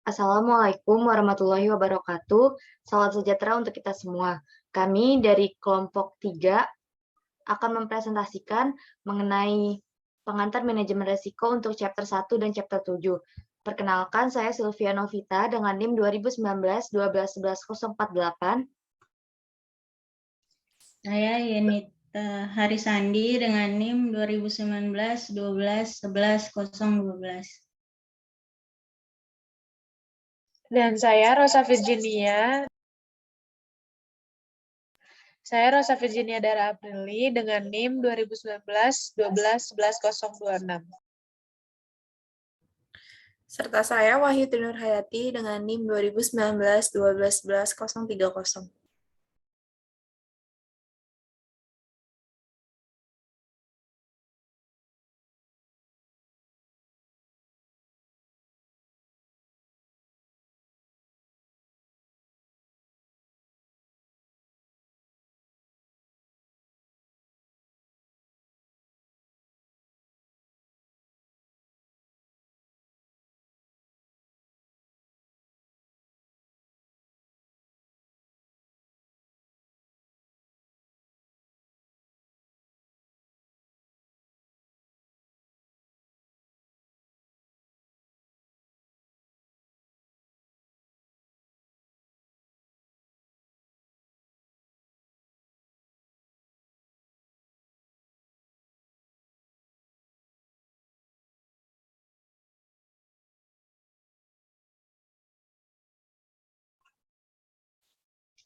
Assalamualaikum warahmatullahi wabarakatuh. Salam sejahtera untuk kita semua. Kami dari kelompok 3 akan mempresentasikan mengenai pengantar manajemen risiko untuk chapter 1 dan chapter 7. Perkenalkan, saya Sylvia Novita dengan NIM 2019-12-11-048. Saya Yenita Harisandi dengan NIM 2019-12-11-012. Dan saya Rosa Virginia. Dara Aprili dengan NIM 2019-12-11-026. Serta saya Wahyu Nur Hayati dengan NIM 2019-12-11-030.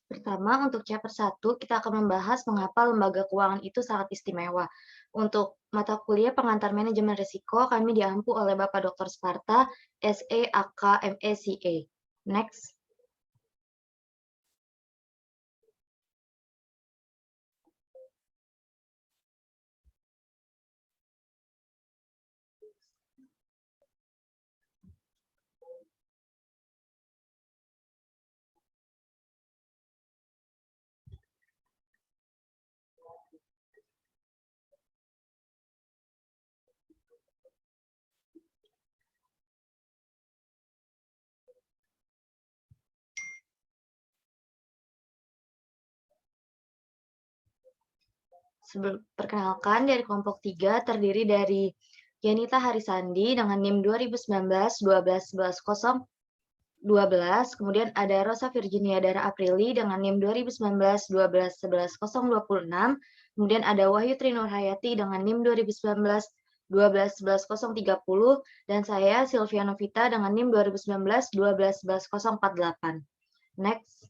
Pertama, untuk chapter 1, kita akan membahas mengapa lembaga keuangan itu sangat istimewa. Untuk mata kuliah pengantar manajemen risiko, kami diampu oleh Bapak Dr. Sparta, SE, AK, ME, CA. Next. Perkenalkan, dari kelompok 3 terdiri dari Yenita Harisandi dengan NIM 2019-12-11-012, kemudian ada Rosa Virginia Dara Aprili dengan NIM 2019-12-11-026, kemudian ada Wahyu Nur Hayati dengan NIM 2019-12-11-030, dan saya Sylvia Novita dengan NIM 2019-12-11-048. Next.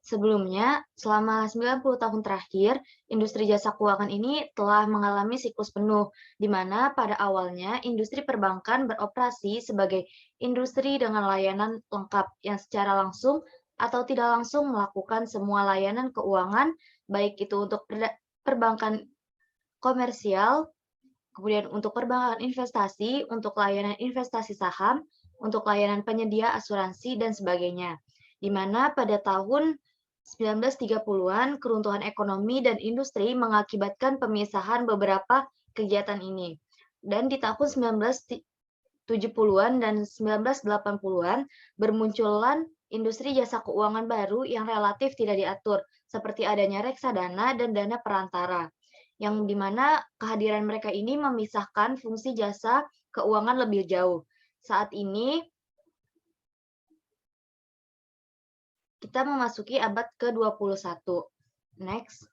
Sebelumnya, selama 90 tahun terakhir, industri jasa keuangan ini telah mengalami siklus penuh, di mana pada awalnya industri perbankan beroperasi sebagai industri dengan layanan lengkap yang secara langsung atau tidak langsung melakukan semua layanan keuangan, baik itu untuk perbankan komersial, kemudian untuk perbankan investasi, untuk layanan investasi saham, untuk layanan penyedia asuransi, dan sebagainya. Di mana pada tahun 1930-an, keruntuhan ekonomi dan industri mengakibatkan pemisahan beberapa kegiatan ini. Dan di tahun 1970-an dan 1980-an, bermunculan industri jasa keuangan baru yang relatif tidak diatur, seperti adanya reksadana dan dana perantara, yang dimana kehadiran mereka ini memisahkan fungsi jasa keuangan lebih jauh. Saat ini, kita memasuki abad ke-21. Next.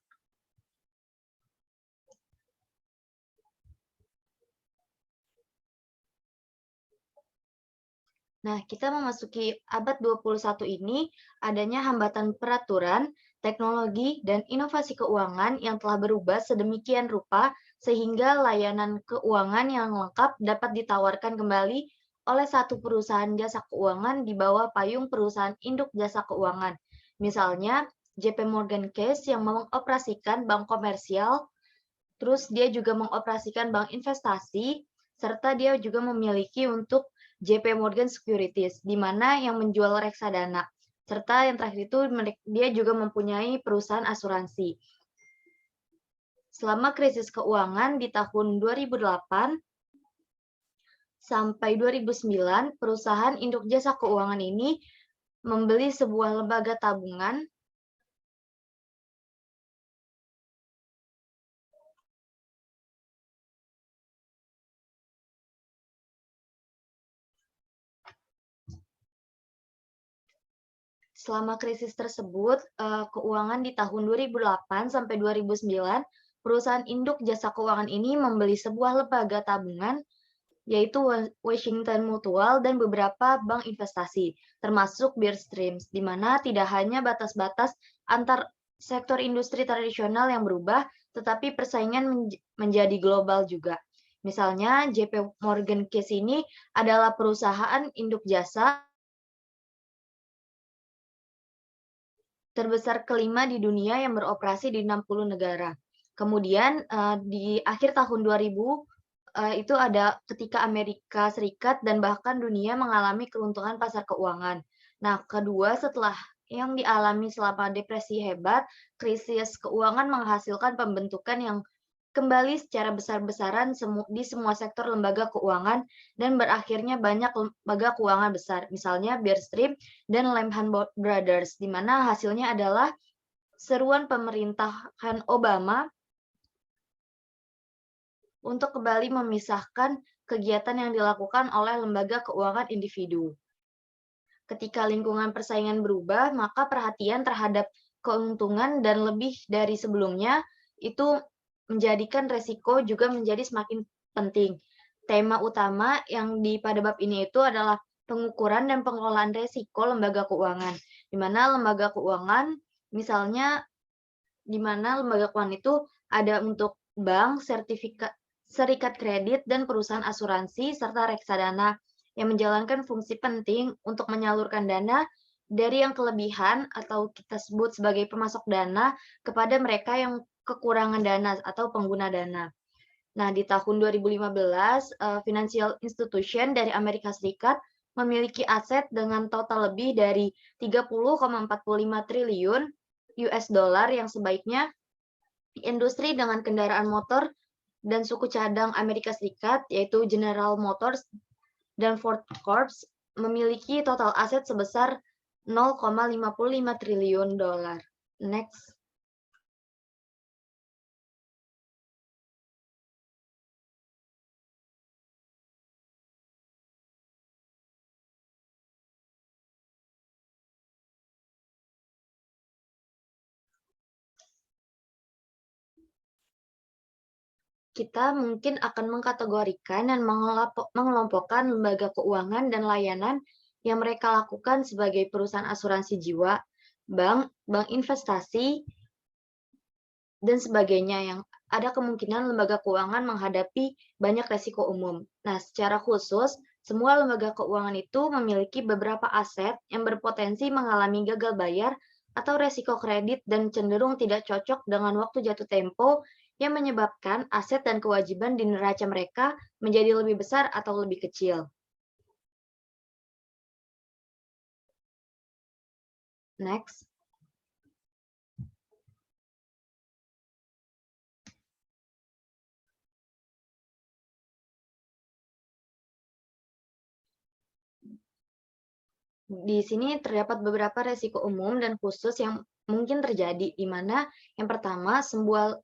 Nah, kita memasuki abad 21 ini adanya hambatan peraturan, teknologi, dan inovasi keuangan yang telah berubah sedemikian rupa sehingga layanan keuangan yang lengkap dapat ditawarkan kembali oleh satu perusahaan jasa keuangan di bawah payung perusahaan induk jasa keuangan. Misalnya, JP Morgan Chase yang mengoperasikan bank komersial, terus dia juga mengoperasikan bank investasi, serta dia juga memiliki untuk JP Morgan Securities, di mana yang menjual reksadana. Serta yang terakhir itu dia juga mempunyai perusahaan asuransi. Selama krisis keuangan di tahun 2008 sampai 2009, perusahaan induk jasa keuangan ini membeli sebuah lembaga tabungan selama krisis tersebut, keuangan di tahun 2008 sampai 2009, perusahaan induk jasa keuangan ini membeli sebuah lembaga tabungan, yaitu Washington Mutual dan beberapa bank investasi, termasuk Bear Stearns, di mana tidak hanya batas-batas antar sektor industri tradisional yang berubah, tetapi persaingan menjadi global juga. Misalnya, JP Morgan Chase ini adalah perusahaan induk jasa terbesar kelima di dunia yang beroperasi di 60 negara. Kemudian di akhir tahun 2000 itu ada ketika Amerika Serikat dan bahkan dunia mengalami keruntuhan pasar keuangan. Nah, kedua setelah yang dialami selama depresi hebat, krisis keuangan menghasilkan pembentukan yang kembali secara besar-besaran di semua sektor lembaga keuangan dan berakhirnya banyak lembaga keuangan besar, misalnya Bear Stearns dan Lehman Brothers, di mana hasilnya adalah seruan pemerintahan Obama untuk kembali memisahkan kegiatan yang dilakukan oleh lembaga keuangan individu. Ketika lingkungan persaingan berubah, maka perhatian terhadap keuntungan dan lebih dari sebelumnya itu menjadikan resiko juga menjadi semakin penting. Tema utama yang pada bab ini itu adalah pengukuran dan pengelolaan resiko lembaga keuangan, di mana lembaga keuangan misalnya di mana lembaga keuangan itu ada untuk bank, serikat kredit, dan perusahaan asuransi, serta reksadana yang menjalankan fungsi penting untuk menyalurkan dana dari yang kelebihan atau kita sebut sebagai pemasok dana kepada mereka yang kekurangan dana atau pengguna dana. Nah, di tahun 2015, financial institution dari Amerika Serikat memiliki aset dengan total lebih dari 30,45 triliun US dollar yang sebaiknya industri dengan kendaraan motor dan suku cadang Amerika Serikat, yaitu General Motors dan Ford Corp, memiliki total aset sebesar 0,55 triliun dolar. Next. Kita mungkin akan mengkategorikan dan mengelompokkan lembaga keuangan dan layanan yang mereka lakukan sebagai perusahaan asuransi jiwa, bank investasi, dan sebagainya yang ada kemungkinan lembaga keuangan menghadapi banyak resiko umum. Nah, secara khusus, semua lembaga keuangan itu memiliki beberapa aset yang berpotensi mengalami gagal bayar atau resiko kredit dan cenderung tidak cocok dengan waktu jatuh tempo yang menyebabkan aset dan kewajiban di neraca mereka menjadi lebih besar atau lebih kecil. Next. Di sini terdapat beberapa resiko umum dan khusus yang mungkin terjadi, di mana yang pertama, semua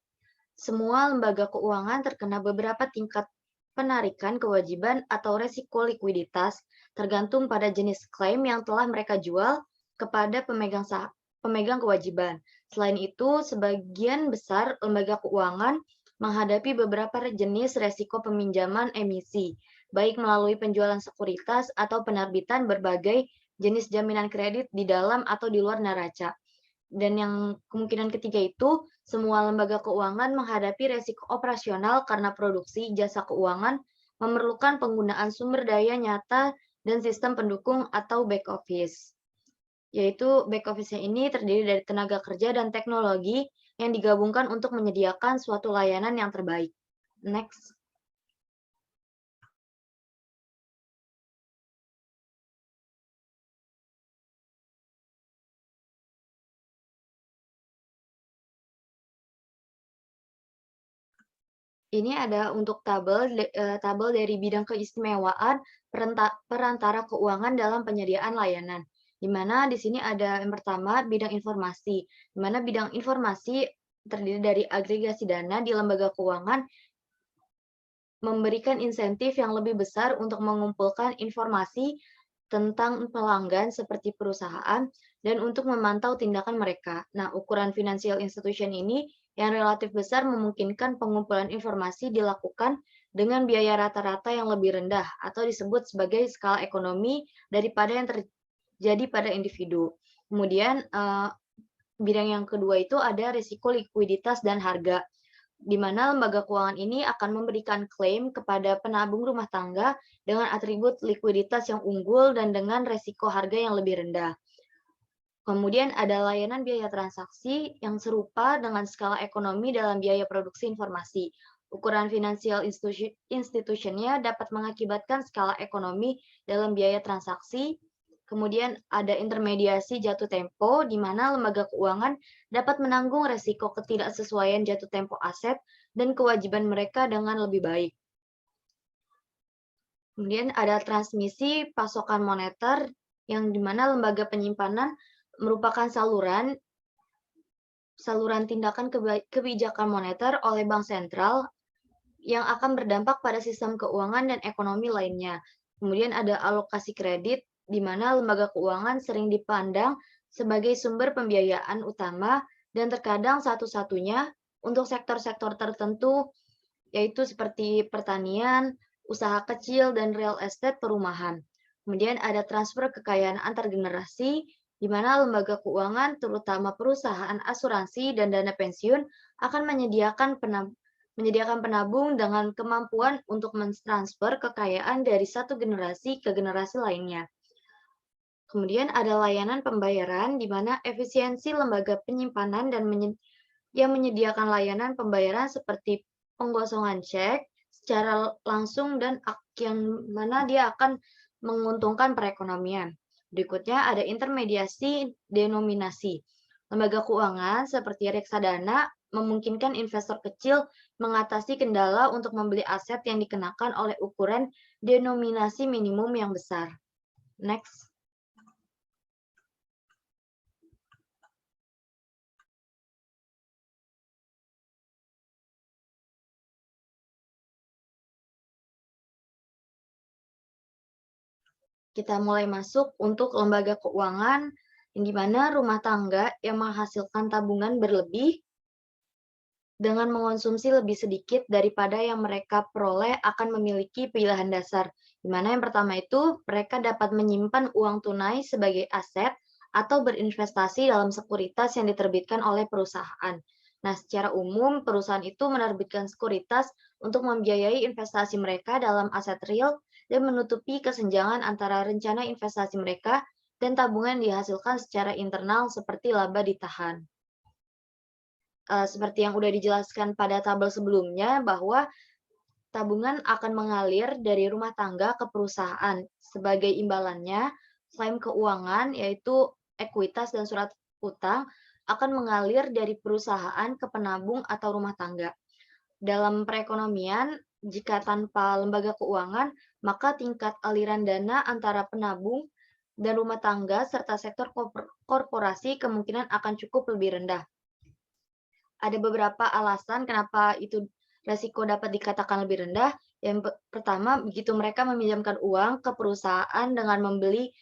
lembaga keuangan terkena beberapa tingkat penarikan kewajiban atau resiko likuiditas, tergantung pada jenis klaim yang telah mereka jual kepada pemegang kewajiban. Selain itu, sebagian besar lembaga keuangan menghadapi beberapa jenis resiko peminjaman emisi, baik melalui penjualan sekuritas atau penerbitan berbagai jenis jaminan kredit di dalam atau di luar neraca. Dan yang kemungkinan ketiga itu, semua lembaga keuangan menghadapi resiko operasional karena produksi jasa keuangan memerlukan penggunaan sumber daya nyata dan sistem pendukung atau back office. Yaitu back office-nya ini terdiri dari tenaga kerja dan teknologi yang digabungkan untuk menyediakan suatu layanan yang terbaik. Next. Ini ada untuk tabel dari bidang keistimewaan perantara keuangan dalam penyediaan layanan. Di mana di sini ada yang pertama bidang informasi, di mana bidang informasi terdiri dari agregasi dana di lembaga keuangan memberikan insentif yang lebih besar untuk mengumpulkan informasi tentang pelanggan seperti perusahaan dan untuk memantau tindakan mereka. Nah, ukuran financial institution ini yang relatif besar memungkinkan pengumpulan informasi dilakukan dengan biaya rata-rata yang lebih rendah atau disebut sebagai skala ekonomi daripada yang terjadi pada individu. Kemudian bidang yang kedua itu ada risiko likuiditas dan harga, di mana lembaga keuangan ini akan memberikan klaim kepada penabung rumah tangga dengan atribut likuiditas yang unggul dan dengan resiko harga yang lebih rendah. Kemudian ada layanan biaya transaksi yang serupa dengan skala ekonomi dalam biaya produksi informasi. Ukuran financial institution-nya dapat mengakibatkan skala ekonomi dalam biaya transaksi. Kemudian ada intermediasi jatuh tempo, di mana lembaga keuangan dapat menanggung resiko ketidaksesuaian jatuh tempo aset dan kewajiban mereka dengan lebih baik. Kemudian ada transmisi pasokan moneter, yang di mana lembaga penyimpanan merupakan saluran tindakan kebijakan moneter oleh bank sentral yang akan berdampak pada sistem keuangan dan ekonomi lainnya. Kemudian ada alokasi kredit, di mana lembaga keuangan sering dipandang sebagai sumber pembiayaan utama dan terkadang satu-satunya untuk sektor-sektor tertentu, yaitu seperti pertanian, usaha kecil, dan real estate perumahan. Kemudian ada transfer kekayaan antar generasi, di mana lembaga keuangan, terutama perusahaan asuransi dan dana pensiun, akan menyediakan penabung dengan kemampuan untuk mentransfer kekayaan dari satu generasi ke generasi lainnya. Kemudian ada layanan pembayaran, di mana efisiensi lembaga penyimpanan dan yang menyediakan layanan pembayaran seperti penggosongan cek secara langsung dan yang mana dia akan menguntungkan perekonomian. Berikutnya ada intermediasi denominasi. Lembaga keuangan seperti reksadana memungkinkan investor kecil mengatasi kendala untuk membeli aset yang dikenakan oleh ukuran denominasi minimum yang besar. Next. Kita mulai masuk untuk lembaga keuangan, di mana rumah tangga yang menghasilkan tabungan berlebih dengan mengonsumsi lebih sedikit daripada yang mereka peroleh akan memiliki pilihan dasar. Di mana yang pertama itu, mereka dapat menyimpan uang tunai sebagai aset atau berinvestasi dalam sekuritas yang diterbitkan oleh perusahaan. Nah, secara umum, perusahaan itu menerbitkan sekuritas untuk membiayai investasi mereka dalam aset real dan menutupi kesenjangan antara rencana investasi mereka dan tabungan dihasilkan secara internal seperti laba ditahan. Seperti yang sudah dijelaskan pada tabel sebelumnya, bahwa tabungan akan mengalir dari rumah tangga ke perusahaan. Sebagai imbalannya, klaim keuangan, yaitu ekuitas dan surat utang, akan mengalir dari perusahaan ke penabung atau rumah tangga. Dalam perekonomian, jika tanpa lembaga keuangan, maka tingkat aliran dana antara penabung dan rumah tangga serta sektor korporasi kemungkinan akan cukup lebih rendah. Ada beberapa alasan kenapa itu resiko dapat dikatakan lebih rendah. Yang pertama, begitu mereka meminjamkan uang ke perusahaan dengan membeli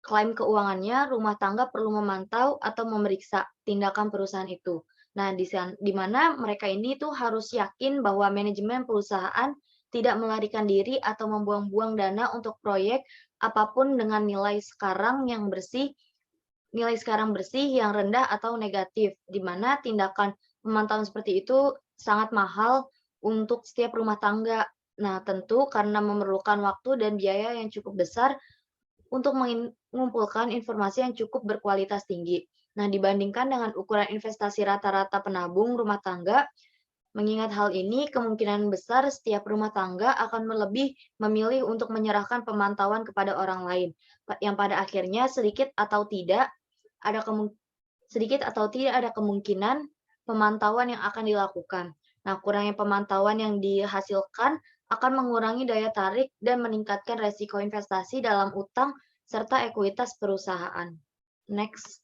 klaim keuangannya, rumah tangga perlu memantau atau memeriksa tindakan perusahaan itu. Nah, di mana mereka ini tuh harus yakin bahwa manajemen perusahaan tidak melarikan diri atau membuang-buang dana untuk proyek apapun dengan nilai sekarang bersih yang rendah atau negatif, di mana tindakan pemantauan seperti itu sangat mahal untuk setiap rumah tangga. Nah, tentu karena memerlukan waktu dan biaya yang cukup besar untuk mengumpulkan informasi yang cukup berkualitas tinggi. Nah, dibandingkan dengan ukuran investasi rata-rata penabung rumah tangga, mengingat hal ini, kemungkinan besar setiap rumah tangga akan lebih memilih untuk menyerahkan pemantauan kepada orang lain, yang pada akhirnya sedikit atau tidak ada kemungkinan pemantauan yang akan dilakukan. Nah, kurangnya pemantauan yang dihasilkan akan mengurangi daya tarik dan meningkatkan resiko investasi dalam utang serta ekuitas perusahaan. Next.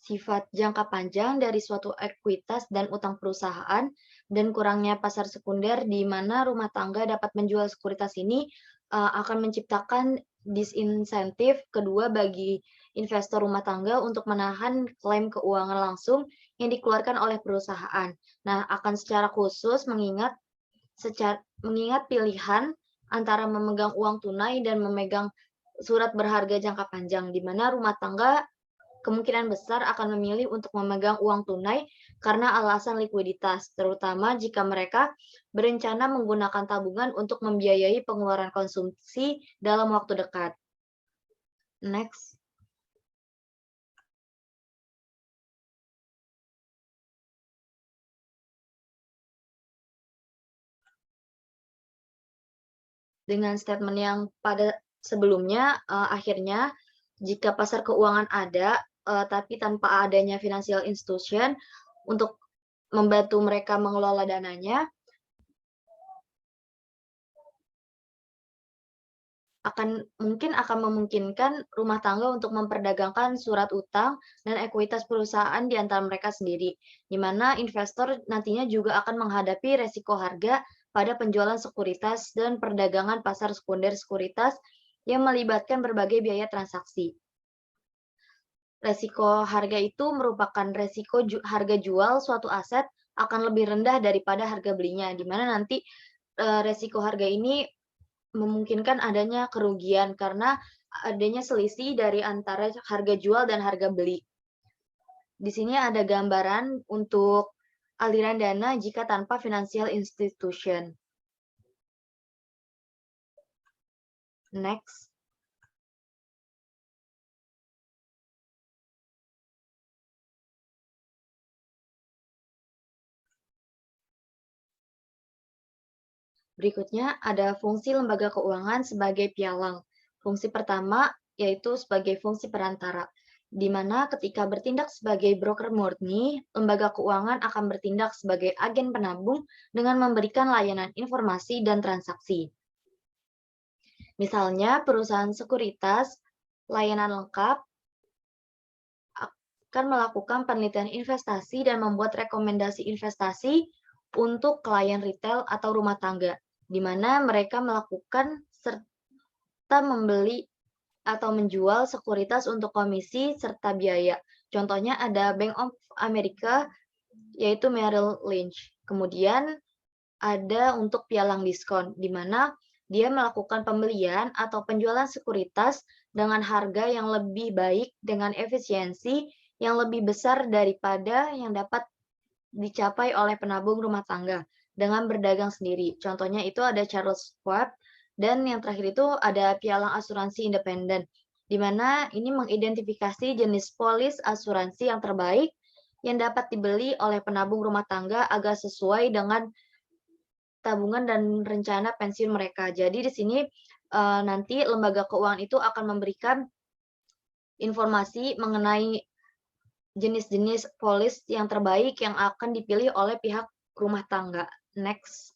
Sifat jangka panjang dari suatu ekuitas dan utang perusahaan dan kurangnya pasar sekunder di mana rumah tangga dapat menjual sekuritas ini akan menciptakan disinsentif kedua bagi investor rumah tangga untuk menahan klaim keuangan langsung yang dikeluarkan oleh perusahaan. Nah, akan secara khusus mengingat pilihan antara memegang uang tunai dan memegang surat berharga jangka panjang, di mana rumah tangga kemungkinan besar akan memilih untuk memegang uang tunai karena alasan likuiditas, terutama jika mereka berencana menggunakan tabungan untuk membiayai pengeluaran konsumsi dalam waktu dekat. Next. Dengan statement yang pada sebelumnya, akhirnya jika pasar keuangan ada, tapi tanpa adanya financial institution untuk membantu mereka mengelola dananya, akan memungkinkan rumah tangga untuk memperdagangkan surat utang dan ekuitas perusahaan di antara mereka sendiri, di mana investor nantinya juga akan menghadapi resiko harga pada penjualan sekuritas dan perdagangan pasar sekunder sekuritas yang melibatkan berbagai biaya transaksi. Resiko harga itu merupakan resiko harga jual suatu aset akan lebih rendah daripada harga belinya, di mana nanti resiko harga ini memungkinkan adanya kerugian karena adanya selisih dari antara harga jual dan harga beli. Di sini ada gambaran untuk aliran dana jika tanpa financial institution. Next. Berikutnya ada fungsi lembaga keuangan sebagai pialang. Fungsi pertama yaitu sebagai fungsi perantara, di mana ketika bertindak sebagai broker murni, lembaga keuangan akan bertindak sebagai agen penabung dengan memberikan layanan informasi dan transaksi. Misalnya, perusahaan sekuritas, layanan lengkap, akan melakukan penelitian investasi dan membuat rekomendasi investasi untuk klien retail atau rumah tangga, di mana mereka melakukan serta membeli atau menjual sekuritas untuk komisi serta biaya. Contohnya ada Bank of America, yaitu Merrill Lynch. Kemudian ada untuk pialang diskon, di mana dia melakukan pembelian atau penjualan sekuritas dengan harga yang lebih baik dengan efisiensi yang lebih besar daripada yang dapat dicapai oleh penabung rumah tangga dengan berdagang sendiri. Contohnya itu ada Charles Schwab, dan yang terakhir itu ada pialang asuransi independen, di mana ini mengidentifikasi jenis polis asuransi yang terbaik yang dapat dibeli oleh penabung rumah tangga agar sesuai dengan tabungan dan rencana pensiun mereka. Jadi di sini nanti lembaga keuangan itu akan memberikan informasi mengenai jenis-jenis polis yang terbaik yang akan dipilih oleh pihak rumah tangga. Next.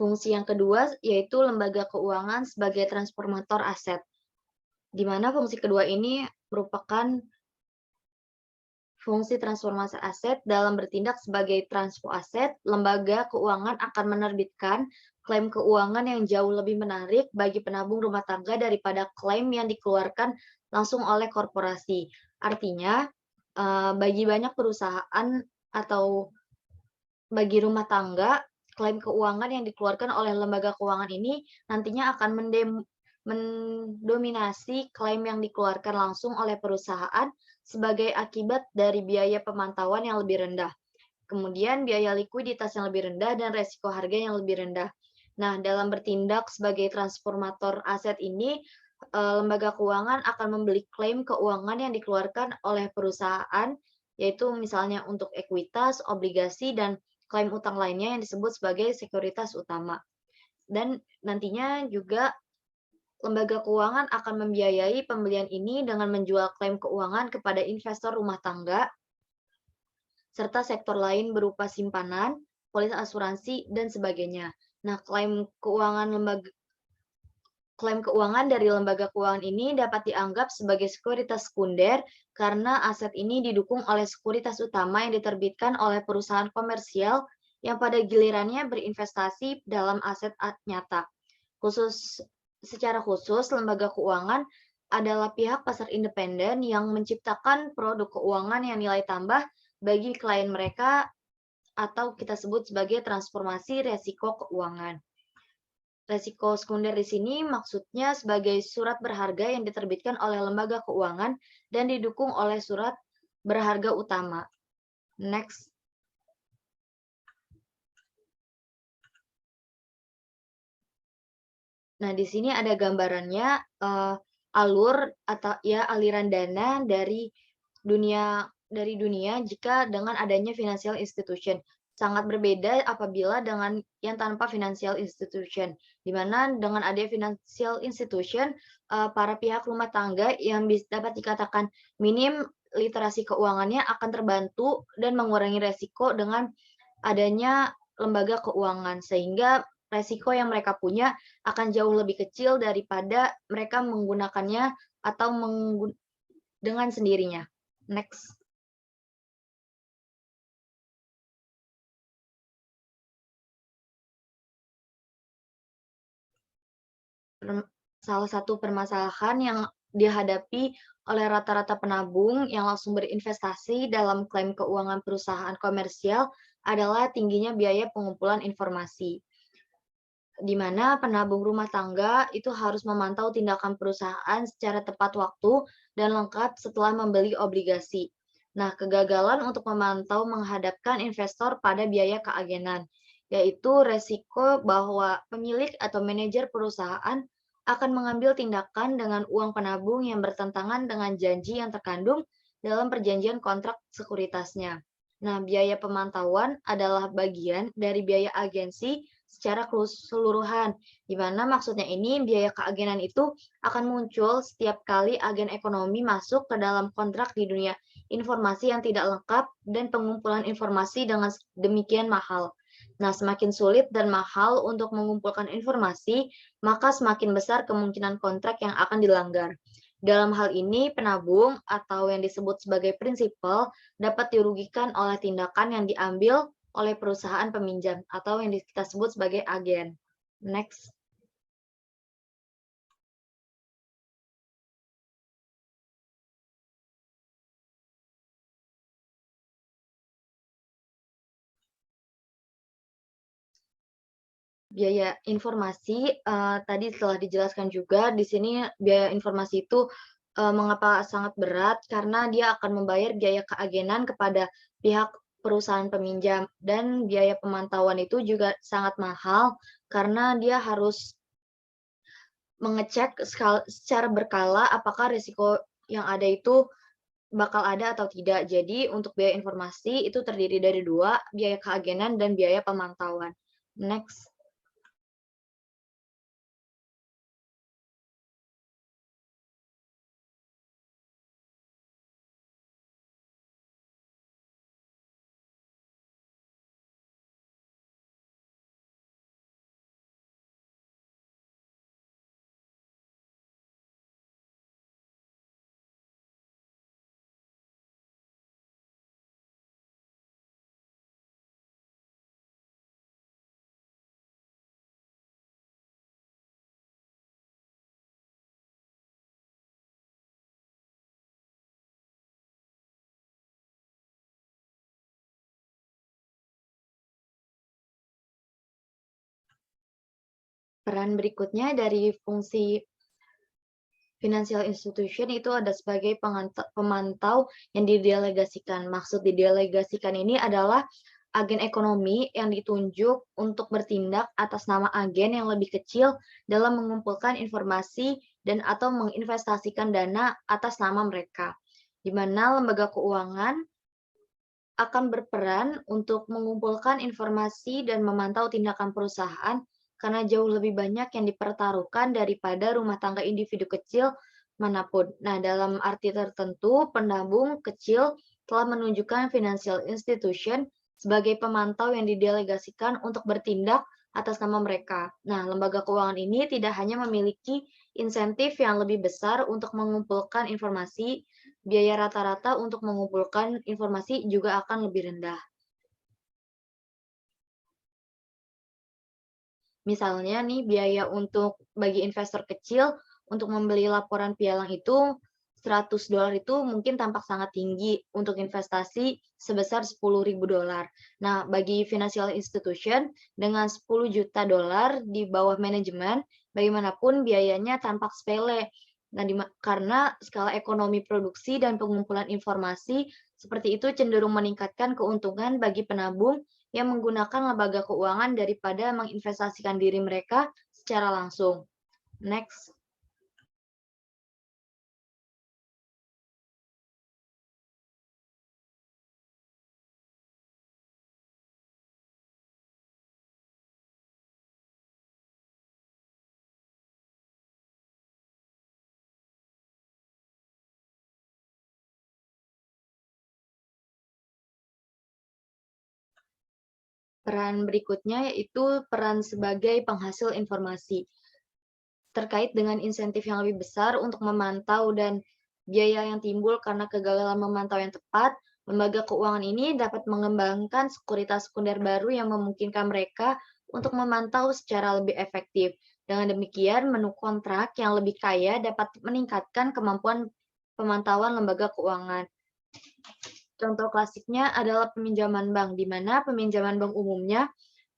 Fungsi yang kedua yaitu lembaga keuangan sebagai transformator aset, di mana fungsi kedua ini merupakan fungsi transformasi aset. Dalam bertindak sebagai transpo aset, lembaga keuangan akan menerbitkan klaim keuangan yang jauh lebih menarik bagi penabung rumah tangga daripada klaim yang dikeluarkan langsung oleh korporasi. Artinya, bagi banyak perusahaan atau bagi rumah tangga, klaim keuangan yang dikeluarkan oleh lembaga keuangan ini nantinya akan mendominasi klaim yang dikeluarkan langsung oleh perusahaan sebagai akibat dari biaya pemantauan yang lebih rendah, kemudian biaya likuiditas yang lebih rendah, dan resiko harga yang lebih rendah. Nah, dalam bertindak sebagai transformator aset ini, lembaga keuangan akan membeli klaim keuangan yang dikeluarkan oleh perusahaan, yaitu misalnya untuk ekuitas, obligasi, dan klaim utang lainnya yang disebut sebagai sekuritas utama. Dan nantinya juga lembaga keuangan akan membiayai pembelian ini dengan menjual klaim keuangan kepada investor rumah tangga, serta sektor lain berupa simpanan, polis asuransi, dan sebagainya. Nah, klaim keuangan dari lembaga keuangan ini dapat dianggap sebagai sekuritas sekunder karena aset ini didukung oleh sekuritas utama yang diterbitkan oleh perusahaan komersial yang pada gilirannya berinvestasi dalam aset nyata. Secara khusus, lembaga keuangan adalah pihak pasar independen yang menciptakan produk keuangan yang nilai tambah bagi klien mereka atau kita sebut sebagai transformasi resiko keuangan. Resiko sekunder di sini maksudnya sebagai surat berharga yang diterbitkan oleh lembaga keuangan dan didukung oleh surat berharga utama. Next. Nah, di sini ada gambarannya aliran dana dari dunia jika dengan adanya financial institution. Sangat berbeda apabila dengan yang tanpa financial institution, di mana dengan adanya financial institution, para pihak rumah tangga yang dapat dikatakan minim literasi keuangannya akan terbantu dan mengurangi resiko dengan adanya lembaga keuangan, sehingga resiko yang mereka punya akan jauh lebih kecil daripada mereka menggunakannya atau dengan sendirinya. Next. Salah satu permasalahan yang dihadapi oleh rata-rata penabung yang langsung berinvestasi dalam klaim keuangan perusahaan komersial adalah tingginya biaya pengumpulan informasi, di mana penabung rumah tangga itu harus memantau tindakan perusahaan secara tepat waktu dan lengkap setelah membeli obligasi. Nah, kegagalan untuk memantau menghadapkan investor pada biaya keagenan, yaitu resiko bahwa pemilik atau manajer perusahaan akan mengambil tindakan dengan uang penabung yang bertentangan dengan janji yang terkandung dalam perjanjian kontrak sekuritasnya. Nah, biaya pemantauan adalah bagian dari biaya agensi secara keseluruhan, di mana maksudnya ini biaya keagenan itu akan muncul setiap kali agen ekonomi masuk ke dalam kontrak di dunia informasi yang tidak lengkap dan pengumpulan informasi dengan demikian mahal. Nah, semakin sulit dan mahal untuk mengumpulkan informasi, maka semakin besar kemungkinan kontrak yang akan dilanggar. Dalam hal ini, penabung atau yang disebut sebagai prinsipal dapat dirugikan oleh tindakan yang diambil oleh perusahaan peminjam atau yang kita sebut sebagai agen. Next. Biaya informasi tadi telah dijelaskan juga di sini biaya informasi itu mengapa sangat berat karena dia akan membayar biaya keagenan kepada pihak perusahaan peminjam dan biaya pemantauan itu juga sangat mahal karena dia harus mengecek secara berkala apakah risiko yang ada itu bakal ada atau tidak. Jadi untuk biaya informasi itu terdiri dari dua, biaya keagenan dan biaya pemantauan. Next. Peran berikutnya dari fungsi financial institution itu ada sebagai pemantau yang didelegasikan. Maksud didelegasikan ini adalah agen ekonomi yang ditunjuk untuk bertindak atas nama agen yang lebih kecil dalam mengumpulkan informasi dan atau menginvestasikan dana atas nama mereka, di mana lembaga keuangan akan berperan untuk mengumpulkan informasi dan memantau tindakan perusahaan karena jauh lebih banyak yang dipertaruhkan daripada rumah tangga individu kecil manapun. Nah, dalam arti tertentu, penabung kecil telah menunjukkan financial institution sebagai pemantau yang didelegasikan untuk bertindak atas nama mereka. Nah, lembaga keuangan ini tidak hanya memiliki insentif yang lebih besar untuk mengumpulkan informasi, biaya rata-rata untuk mengumpulkan informasi juga akan lebih rendah. Misalnya nih, biaya untuk bagi investor kecil untuk membeli laporan pialang itu $100 itu mungkin tampak sangat tinggi untuk investasi sebesar $10.000. Nah, bagi financial institution dengan $10 juta di bawah manajemen, bagaimanapun biayanya tampak sepele. Nah, karena skala ekonomi produksi dan pengumpulan informasi seperti itu cenderung meningkatkan keuntungan bagi penabung yang menggunakan lembaga keuangan daripada menginvestasikan diri mereka secara langsung. Next. Peran berikutnya yaitu peran sebagai penghasil informasi. Terkait dengan insentif yang lebih besar untuk memantau dan biaya yang timbul karena kegagalan memantau yang tepat, lembaga keuangan ini dapat mengembangkan sekuritas sekunder baru yang memungkinkan mereka untuk memantau secara lebih efektif. Dengan demikian, menu kontrak yang lebih kaya dapat meningkatkan kemampuan pemantauan lembaga keuangan. Contoh klasiknya adalah peminjaman bank, di mana peminjaman bank umumnya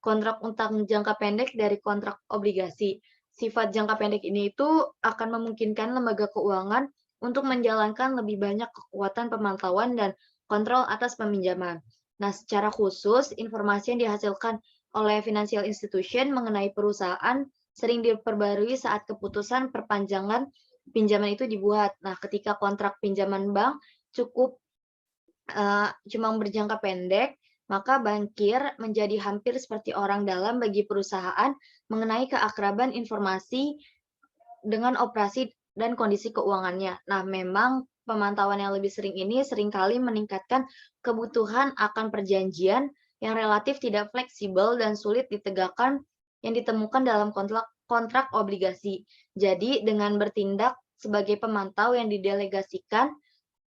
kontrak utang jangka pendek dari kontrak obligasi. Sifat jangka pendek ini itu akan memungkinkan lembaga keuangan untuk menjalankan lebih banyak kekuatan pemantauan dan kontrol atas peminjaman. Nah, secara khusus, informasi yang dihasilkan oleh financial institution mengenai perusahaan sering diperbarui saat keputusan perpanjangan pinjaman itu dibuat. Nah, ketika kontrak pinjaman bank cuma berjangka pendek, maka bankir menjadi hampir seperti orang dalam bagi perusahaan mengenai keakraban informasi dengan operasi dan kondisi keuangannya. Nah, memang pemantauan yang lebih sering ini seringkali meningkatkan kebutuhan akan perjanjian yang relatif tidak fleksibel dan sulit ditegakkan yang ditemukan dalam kontrak obligasi. Jadi, dengan bertindak sebagai pemantau yang didelegasikan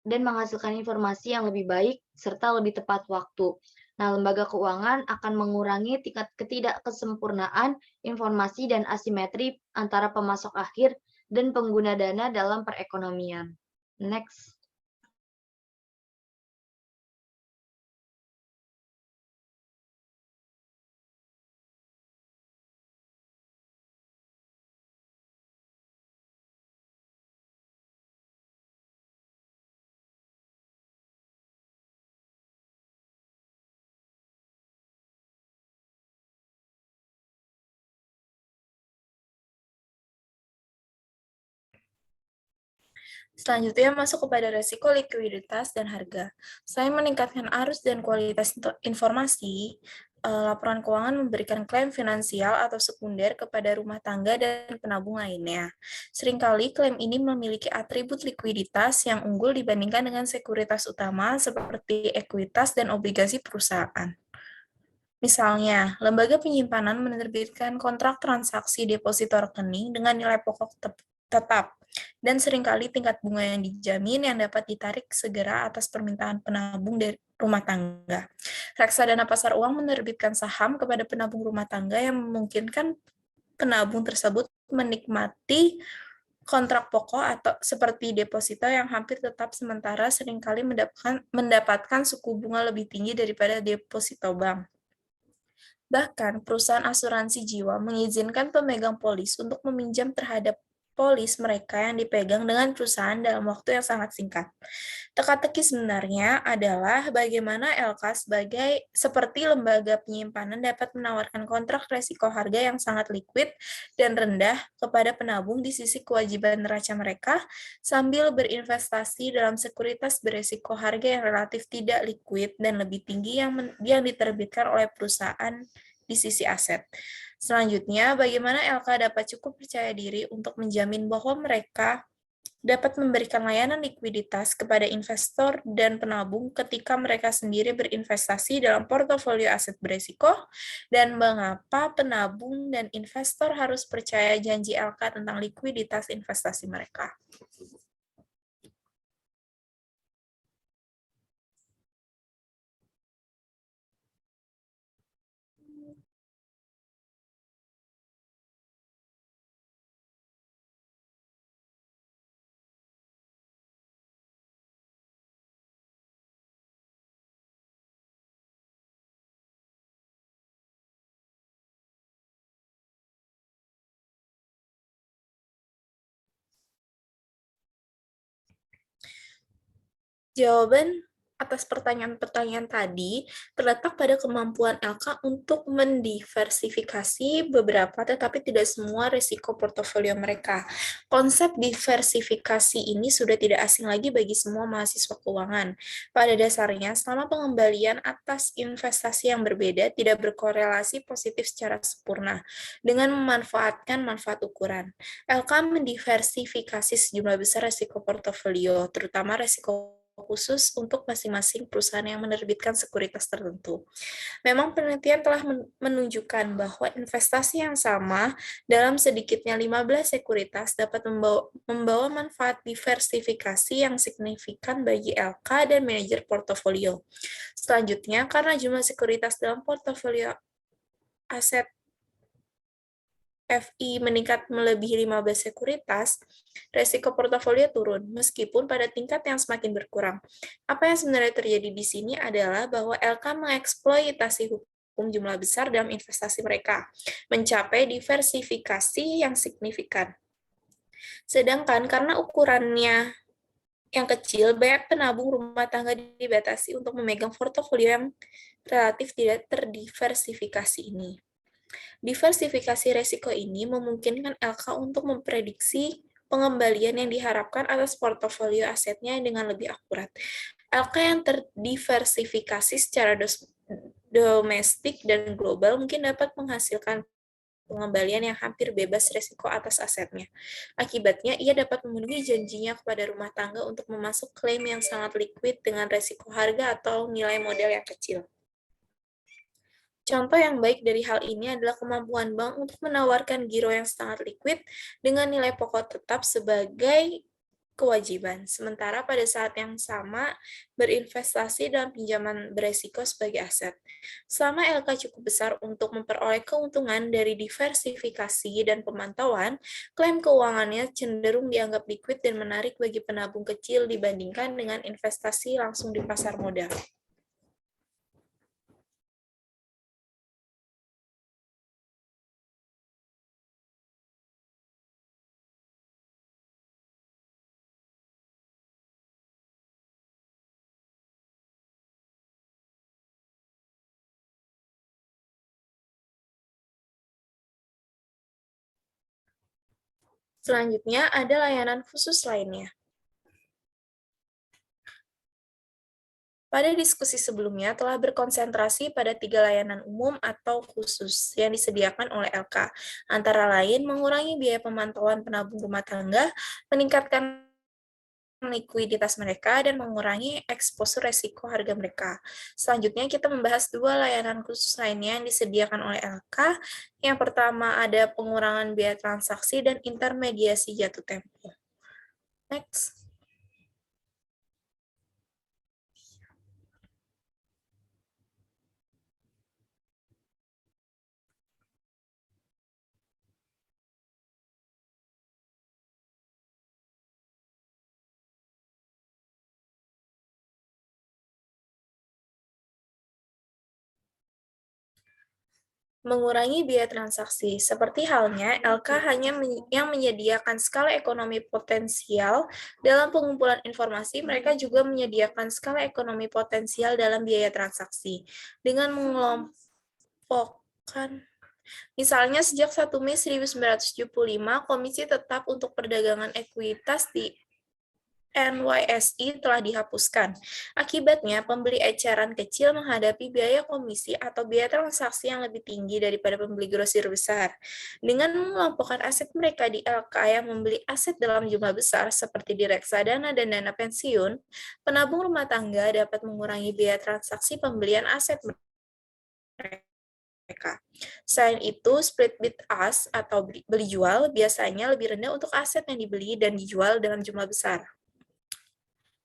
dan menghasilkan informasi yang lebih baik serta lebih tepat waktu. Nah, lembaga keuangan akan mengurangi tingkat ketidakkesempurnaan informasi dan asimetri antara pemasok akhir dan pengguna dana dalam perekonomian. Next. Selanjutnya masuk kepada resiko likuiditas dan harga. Selain meningkatkan arus dan kualitas informasi, laporan keuangan memberikan klaim finansial atau sekunder kepada rumah tangga dan penabung lainnya. Seringkali klaim ini memiliki atribut likuiditas yang unggul dibandingkan dengan sekuritas utama seperti ekuitas dan obligasi perusahaan. Misalnya, lembaga penyimpanan menerbitkan kontrak transaksi deposito rekening dengan nilai pokok tetap, dan seringkali tingkat bunga yang dijamin yang dapat ditarik segera atas permintaan penabung dari rumah tangga. Reksadana pasar uang menerbitkan saham kepada penabung rumah tangga yang memungkinkan penabung tersebut menikmati kontrak pokok atau seperti deposito yang hampir tetap sementara seringkali mendapatkan suku bunga lebih tinggi daripada deposito bank. Bahkan, perusahaan asuransi jiwa mengizinkan pemegang polis untuk meminjam terhadap polis mereka yang dipegang dengan perusahaan dalam waktu yang sangat singkat. Teka-teki sebenarnya adalah bagaimana LK seperti lembaga penyimpanan dapat menawarkan kontrak resiko harga yang sangat liquid dan rendah kepada penabung di sisi kewajiban neraca mereka sambil berinvestasi dalam sekuritas beresiko harga yang relatif tidak liquid dan lebih tinggi yang diterbitkan oleh perusahaan di sisi aset. Selanjutnya, bagaimana LK dapat cukup percaya diri untuk menjamin bahwa mereka dapat memberikan layanan likuiditas kepada investor dan penabung ketika mereka sendiri berinvestasi dalam portofolio aset berisiko, dan mengapa penabung dan investor harus percaya janji LK tentang likuiditas investasi mereka. Jawaban atas pertanyaan-pertanyaan tadi terletak pada kemampuan LK untuk mendiversifikasi beberapa tetapi tidak semua risiko portofolio mereka. Konsep diversifikasi ini sudah tidak asing lagi bagi semua mahasiswa keuangan. Pada dasarnya, selama pengembalian atas investasi yang berbeda tidak berkorelasi positif secara sempurna dengan memanfaatkan manfaat ukuran. LK mendiversifikasi sejumlah besar risiko portofolio, terutama risiko khusus untuk masing-masing perusahaan yang menerbitkan sekuritas tertentu. Memang penelitian telah menunjukkan bahwa investasi yang sama dalam sedikitnya 15 sekuritas dapat membawa manfaat diversifikasi yang signifikan bagi LK dan manajer portofolio. Selanjutnya, karena jumlah sekuritas dalam portofolio aset FI meningkat melebihi 15 sekuritas, resiko portofolio turun, meskipun pada tingkat yang semakin berkurang. Apa yang sebenarnya terjadi di sini adalah bahwa LK mengeksploitasi hukum jumlah besar dalam investasi mereka, mencapai diversifikasi yang signifikan. Sedangkan karena ukurannya yang kecil, banyak penabung rumah tangga dibatasi untuk memegang portofolio yang relatif tidak terdiversifikasi ini. Diversifikasi resiko ini memungkinkan LK untuk memprediksi pengembalian yang diharapkan atas portofolio asetnya dengan lebih akurat. LK yang terdiversifikasi secara domestik dan global mungkin dapat menghasilkan pengembalian yang hampir bebas risiko atas asetnya. Akibatnya, ia dapat memenuhi janjinya kepada rumah tangga untuk memasuk klaim yang sangat liquid dengan risiko harga atau nilai modal yang kecil. Contoh yang baik dari hal ini adalah kemampuan bank untuk menawarkan giro yang sangat liquid dengan nilai pokok tetap sebagai kewajiban, sementara pada saat yang sama berinvestasi dalam pinjaman beresiko sebagai aset. Selama LK cukup besar untuk memperoleh keuntungan dari diversifikasi dan pemantauan, klaim keuangannya cenderung dianggap liquid dan menarik bagi penabung kecil dibandingkan dengan investasi langsung di pasar modal. Selanjutnya, ada layanan khusus lainnya. Pada diskusi sebelumnya telah berkonsentrasi pada 3 layanan umum atau khusus yang disediakan oleh LK, antara lain mengurangi biaya pemantauan penabung rumah tangga, meningkatkan likuiditas mereka, dan mengurangi eksposur resiko harga mereka. Selanjutnya kita membahas 2 layanan khusus lainnya yang disediakan oleh LK. Yang pertama ada pengurangan biaya transaksi dan intermediasi jatuh tempo. Next. Mengurangi biaya transaksi, seperti halnya LK yang menyediakan skala ekonomi potensial dalam pengumpulan informasi, mereka juga menyediakan skala ekonomi potensial dalam biaya transaksi. Dengan mengelompokkan, misalnya sejak 1 Mei 1975, Komisi Tetap untuk Perdagangan Ekuitas di NYSE telah dihapuskan. Akibatnya, pembeli eceran kecil menghadapi biaya komisi atau biaya transaksi yang lebih tinggi daripada pembeli grosir besar. Dengan mengelompokkan aset mereka di LK yang membeli aset dalam jumlah besar seperti di reksadana dan dana pensiun, penabung rumah tangga dapat mengurangi biaya transaksi pembelian aset mereka. Selain itu, split bid ask atau beli jual biasanya lebih rendah untuk aset yang dibeli dan dijual dalam jumlah besar.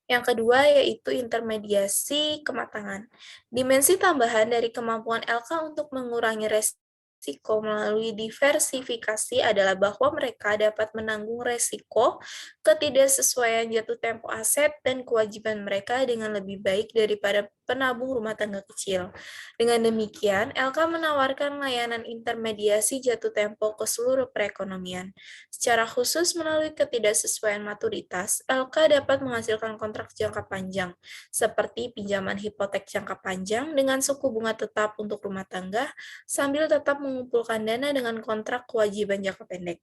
Yang kedua yaitu intermediasi kematangan. Dimensi tambahan dari kemampuan LK untuk mengurangi resiko melalui diversifikasi adalah bahwa mereka dapat menanggung resiko ketidaksesuaian jatuh tempo aset dan kewajiban mereka dengan lebih baik daripada penabung rumah tangga kecil. Dengan demikian, LK menawarkan layanan intermediasi jatuh tempo ke seluruh perekonomian. Secara khusus melalui ketidaksesuaian maturitas, LK dapat menghasilkan kontrak jangka panjang, seperti pinjaman hipotek jangka panjang dengan suku bunga tetap untuk rumah tangga, sambil tetap mengumpulkan dana dengan kontrak kewajiban jangka pendek.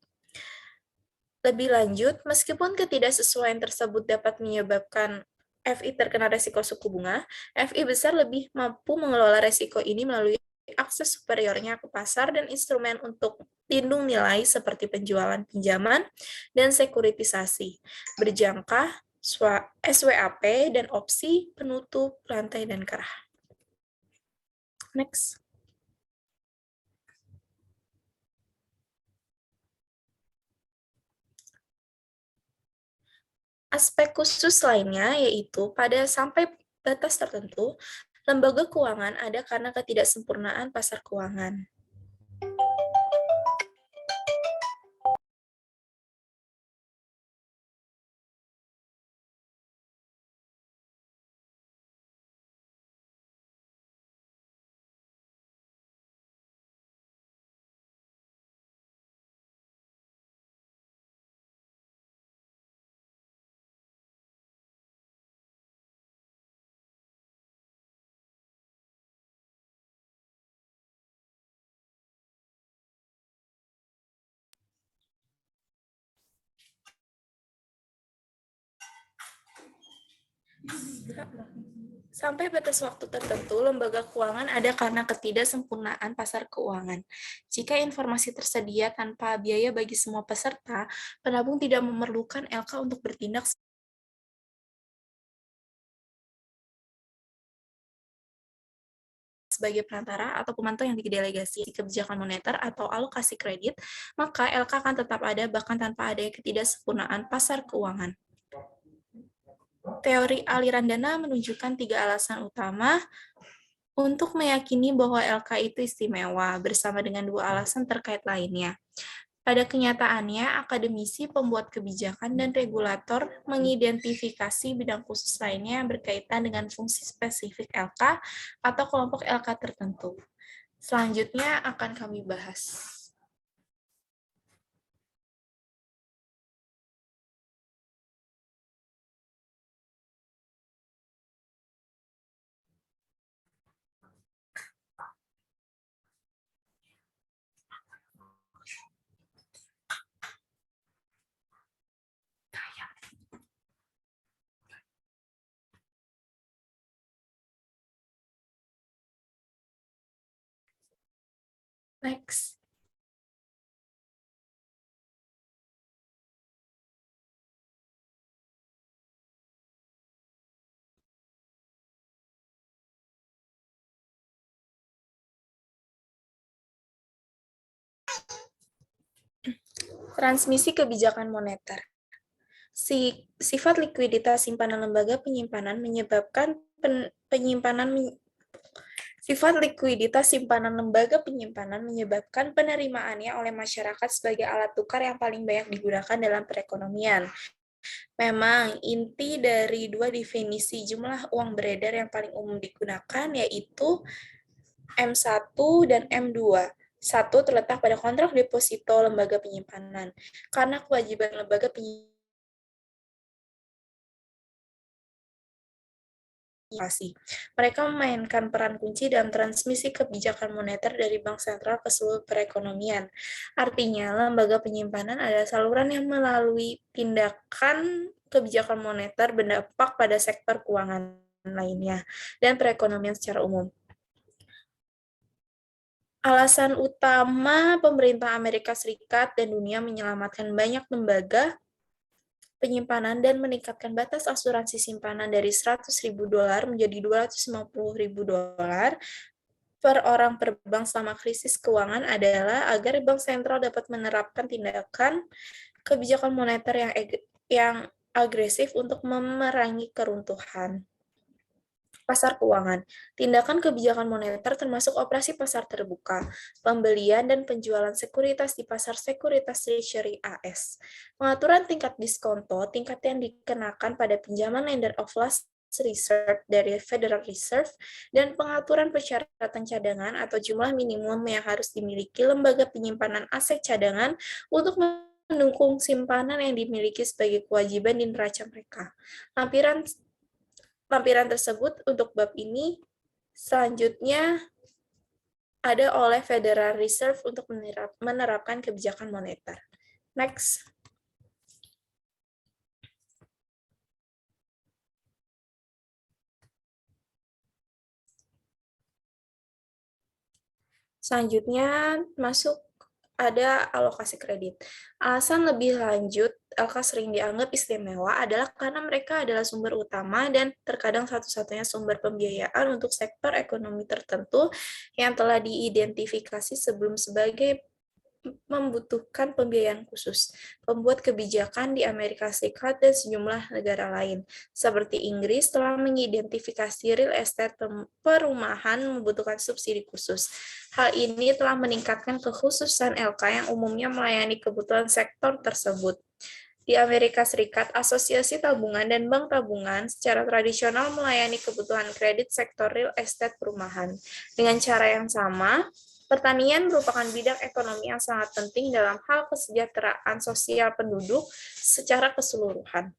Lebih lanjut, meskipun ketidaksesuaian tersebut dapat menyebabkan FI terkena resiko suku bunga, FI besar lebih mampu mengelola resiko ini melalui akses superiornya ke pasar dan instrumen untuk lindung nilai seperti penjualan pinjaman dan sekuritisasi, berjangka, SWAP, dan opsi penutup rantai dan kerah. Next. Aspek khusus lainnya yaitu pada sampai batas tertentu, lembaga keuangan ada karena ketidaksempurnaan pasar keuangan. Sampai batas waktu tertentu, lembaga keuangan ada karena ketidaksempurnaan pasar keuangan. Jika informasi tersedia tanpa biaya bagi semua peserta, penabung tidak memerlukan LK untuk bertindak sebagai perantara atau pemantau yang didelegasi kebijakan moneter atau alokasi kredit, maka LK akan tetap ada bahkan tanpa adanya ketidaksempurnaan pasar keuangan. Teori aliran dana menunjukkan 3 alasan utama untuk meyakini bahwa LK itu istimewa, bersama dengan 2 alasan terkait lainnya. Pada kenyataannya, akademisi, pembuat kebijakan, dan regulator mengidentifikasi bidang khusus lainnya yang berkaitan dengan fungsi spesifik LK atau kelompok LK tertentu. Selanjutnya akan kami bahas. Next. Transmisi kebijakan moneter. Sifat likuiditas simpanan lembaga penyimpanan menyebabkan Sifat likuiditas simpanan lembaga penyimpanan menyebabkan penerimaannya oleh masyarakat sebagai alat tukar yang paling banyak digunakan dalam perekonomian. Memang, inti dari 2 definisi jumlah uang beredar yang paling umum digunakan yaitu M1 dan M2. Satu, terletak pada kontrak deposito lembaga penyimpanan. Karena kewajiban lembaga penyimpanan mereka memainkan peran kunci dalam transmisi kebijakan moneter dari bank sentral ke seluruh perekonomian. Artinya, lembaga penyimpanan adalah saluran yang melalui tindakan kebijakan moneter berdampak pada sektor keuangan lainnya dan perekonomian secara umum. Alasan utama pemerintah Amerika Serikat dan dunia menyelamatkan banyak lembaga penyimpanan dan meningkatkan batas asuransi simpanan dari $100.000 menjadi $250.000 per orang per bank selama krisis keuangan adalah agar bank sentral dapat menerapkan tindakan kebijakan moneter yang agresif untuk memerangi keruntuhan pasar keuangan. Tindakan kebijakan moneter termasuk operasi pasar terbuka, pembelian dan penjualan sekuritas di pasar sekuritas Treasury AS, pengaturan tingkat diskonto, tingkat yang dikenakan pada pinjaman lender of last reserve dari Federal Reserve, dan pengaturan persyaratan cadangan atau jumlah minimum yang harus dimiliki lembaga penyimpanan aset cadangan untuk mendukung simpanan yang dimiliki sebagai kewajiban di neraca mereka. Lampiran tersebut untuk bab ini selanjutnya ada oleh Federal Reserve untuk menerapkan kebijakan moneter. Next. Selanjutnya masuk ada alokasi kredit. Alasan lebih lanjut, LK sering dianggap istimewa adalah karena mereka adalah sumber utama dan terkadang satu-satunya sumber pembiayaan untuk sektor ekonomi tertentu yang telah diidentifikasi sebelum sebagai membutuhkan pembiayaan khusus. Pembuat kebijakan di Amerika Serikat dan sejumlah negara lain, seperti Inggris, telah mengidentifikasi real estate perumahan membutuhkan subsidi khusus. Hal ini telah meningkatkan kekhususan LK yang umumnya melayani kebutuhan sektor tersebut. Di Amerika Serikat, Asosiasi Tabungan dan Bank Tabungan secara tradisional melayani kebutuhan kredit sektor real estate perumahan. Dengan cara yang sama, pertanian merupakan bidang ekonomi yang sangat penting dalam hal kesejahteraan sosial penduduk secara keseluruhan.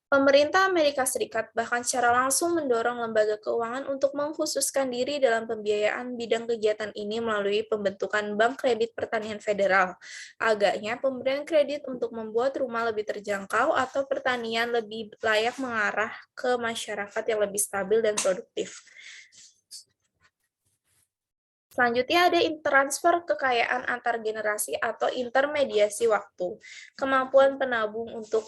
Pemerintah Amerika Serikat bahkan secara langsung mendorong lembaga keuangan untuk mengkhususkan diri dalam pembiayaan bidang kegiatan ini melalui pembentukan Bank Kredit Pertanian Federal. Agaknya, pemberian kredit untuk membuat rumah lebih terjangkau atau pertanian lebih layak mengarah ke masyarakat yang lebih stabil dan produktif. Selanjutnya ada transfer kekayaan antar generasi atau intermediasi waktu. Kemampuan penabung untuk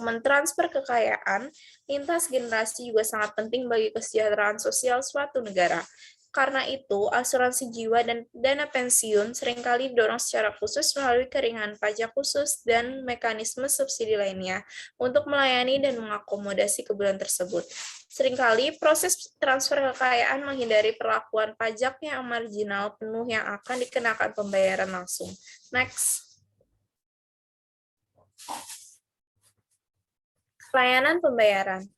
mentransfer kekayaan lintas generasi juga sangat penting bagi kesejahteraan sosial suatu negara. Karena itu, asuransi jiwa dan dana pensiun seringkali didorong secara khusus melalui keringanan pajak khusus dan mekanisme subsidi lainnya untuk melayani dan mengakomodasi kebutuhan tersebut. Seringkali, proses transfer kekayaan menghindari perlakuan pajak yang marginal penuh yang akan dikenakan pembayaran langsung. Next. Layanan pembayaran.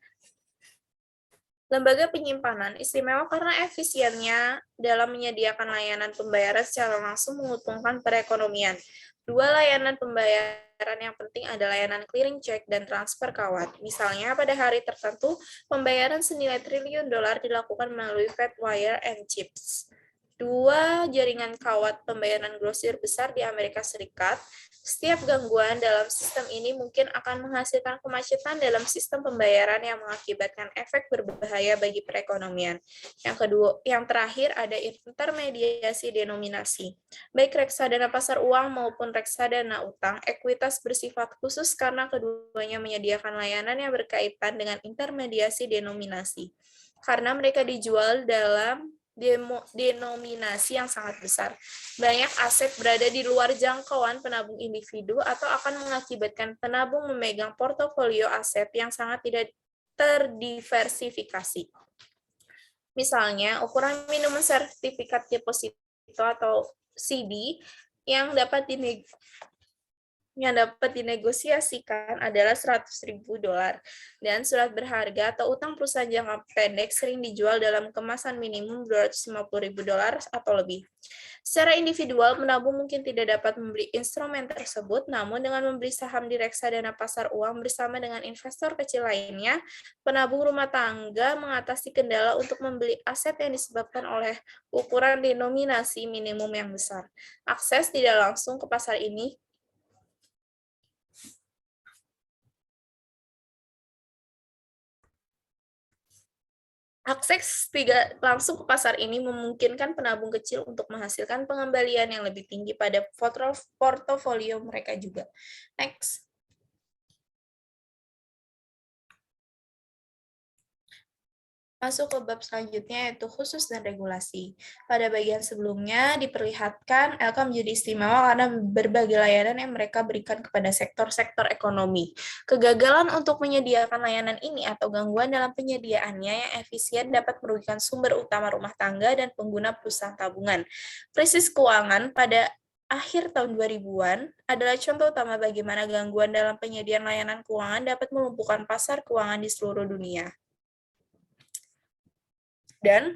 Lembaga penyimpanan istimewa karena efisiennya dalam menyediakan layanan pembayaran secara langsung menguntungkan perekonomian. Dua layanan pembayaran yang penting adalah layanan clearing check dan transfer kawat. Misalnya, pada hari tertentu, pembayaran senilai $1 triliun dilakukan melalui Fed Wire and Chips. Dua jaringan kawat pembayaran grosir besar di Amerika Serikat. Setiap gangguan dalam sistem ini mungkin akan menghasilkan kemacetan dalam sistem pembayaran yang mengakibatkan efek berbahaya bagi perekonomian. Yang terakhir ada intermediasi denominasi. Baik reksadana pasar uang maupun reksadana utang, ekuitas bersifat khusus karena keduanya menyediakan layanan yang berkaitan dengan intermediasi denominasi. Karena mereka dijual dalam denominasi yang sangat besar. Banyak aset berada di luar jangkauan penabung individu atau akan mengakibatkan penabung memegang portofolio aset yang sangat tidak terdiversifikasi. Misalnya, ukuran minimum sertifikat deposito atau CD yang dapat yang dapat dinegosiasikan adalah $100.000 dan surat berharga atau utang perusahaan jangka pendek sering dijual dalam kemasan minimum $250.000 atau lebih. Secara individual, penabung mungkin tidak dapat membeli instrumen tersebut, namun dengan membeli saham di reksadana pasar uang bersama dengan investor kecil lainnya, penabung rumah tangga mengatasi kendala untuk membeli aset yang disebabkan oleh ukuran denominasi minimum yang besar. Akses tidak langsung ke pasar ini Akses tidak langsung ke pasar ini memungkinkan penabung kecil untuk menghasilkan pengembalian yang lebih tinggi pada portofolio mereka juga. Next. Masuk ke bab selanjutnya yaitu khusus dan regulasi. Pada bagian sebelumnya diperlihatkan LK menjadi istimewa karena berbagai layanan yang mereka berikan kepada sektor-sektor ekonomi. Kegagalan untuk menyediakan layanan ini atau gangguan dalam penyediaannya yang efisien dapat merugikan sumber utama rumah tangga dan pengguna perusahaan tabungan. Krisis keuangan pada akhir tahun 2000-an adalah contoh utama bagaimana gangguan dalam penyediaan layanan keuangan dapat melumpuhkan pasar keuangan di seluruh dunia. Dan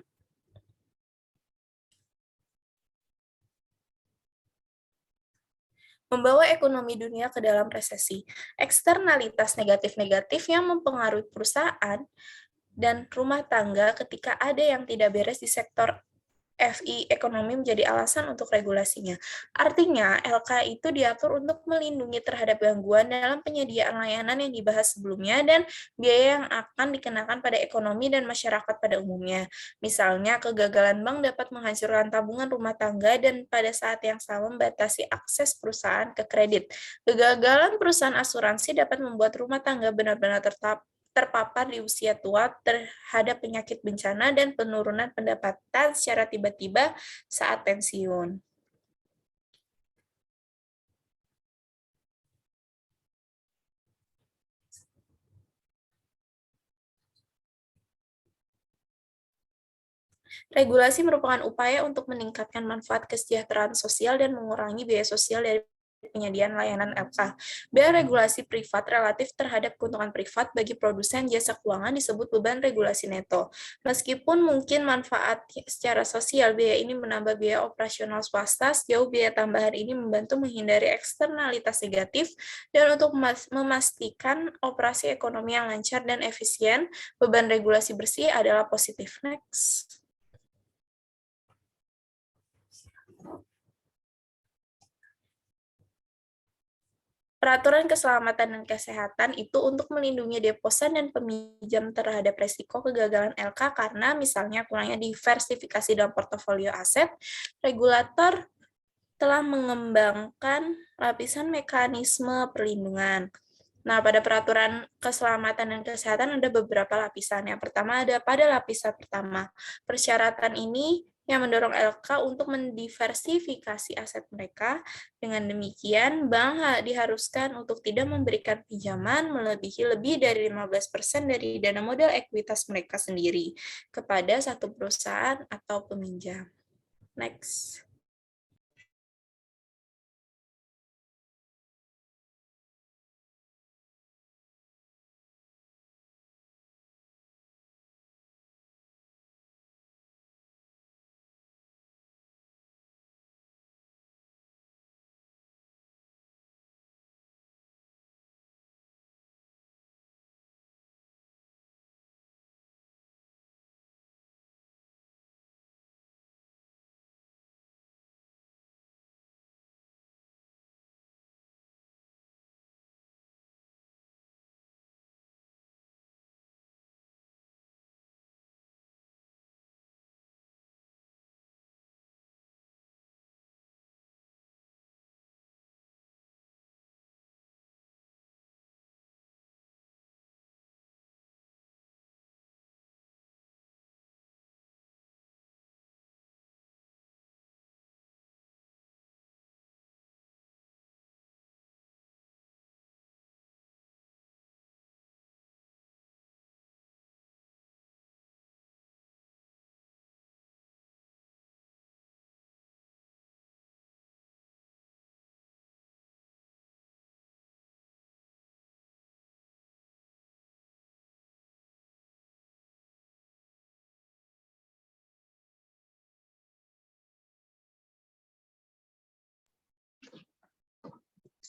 membawa ekonomi dunia ke dalam resesi. Eksternalitas negatif-negatif yang mempengaruhi perusahaan dan rumah tangga ketika ada yang tidak beres di sektor FI ekonomi menjadi alasan untuk regulasinya. Artinya, LK itu diatur untuk melindungi terhadap gangguan dalam penyediaan layanan yang dibahas sebelumnya dan biaya yang akan dikenakan pada ekonomi dan masyarakat pada umumnya. Misalnya, kegagalan bank dapat menghancurkan tabungan rumah tangga dan pada saat yang sama membatasi akses perusahaan ke kredit. Kegagalan perusahaan asuransi dapat membuat rumah tangga benar-benar terpapar di usia tua terhadap penyakit bencana dan penurunan pendapatan secara tiba-tiba saat pensiun. Regulasi merupakan upaya untuk meningkatkan manfaat kesejahteraan sosial dan mengurangi biaya sosial dari penyediaan layanan LK. Biaya regulasi privat relatif terhadap keuntungan privat bagi produsen jasa keuangan disebut beban regulasi neto. Meskipun mungkin manfaat secara sosial, biaya ini menambah biaya operasional swasta, sejauh biaya tambahan ini membantu menghindari eksternalitas negatif dan untuk memastikan operasi ekonomi yang lancar dan efisien, beban regulasi bersih adalah positif. Next. Peraturan keselamatan dan kesehatan itu untuk melindungi deposan dan peminjam terhadap resiko kegagalan LK karena misalnya kurangnya diversifikasi dalam portofolio aset, regulator telah mengembangkan lapisan mekanisme perlindungan. Nah, pada peraturan keselamatan dan kesehatan ada beberapa lapisan. Yang pertama ada pada lapisan pertama. Persyaratan ini yang mendorong LK untuk mendiversifikasi aset mereka. Dengan demikian, bank diharuskan untuk tidak memberikan pinjaman melebihi lebih dari 15% dari dana modal ekuitas mereka sendiri kepada satu perusahaan atau peminjam. Next.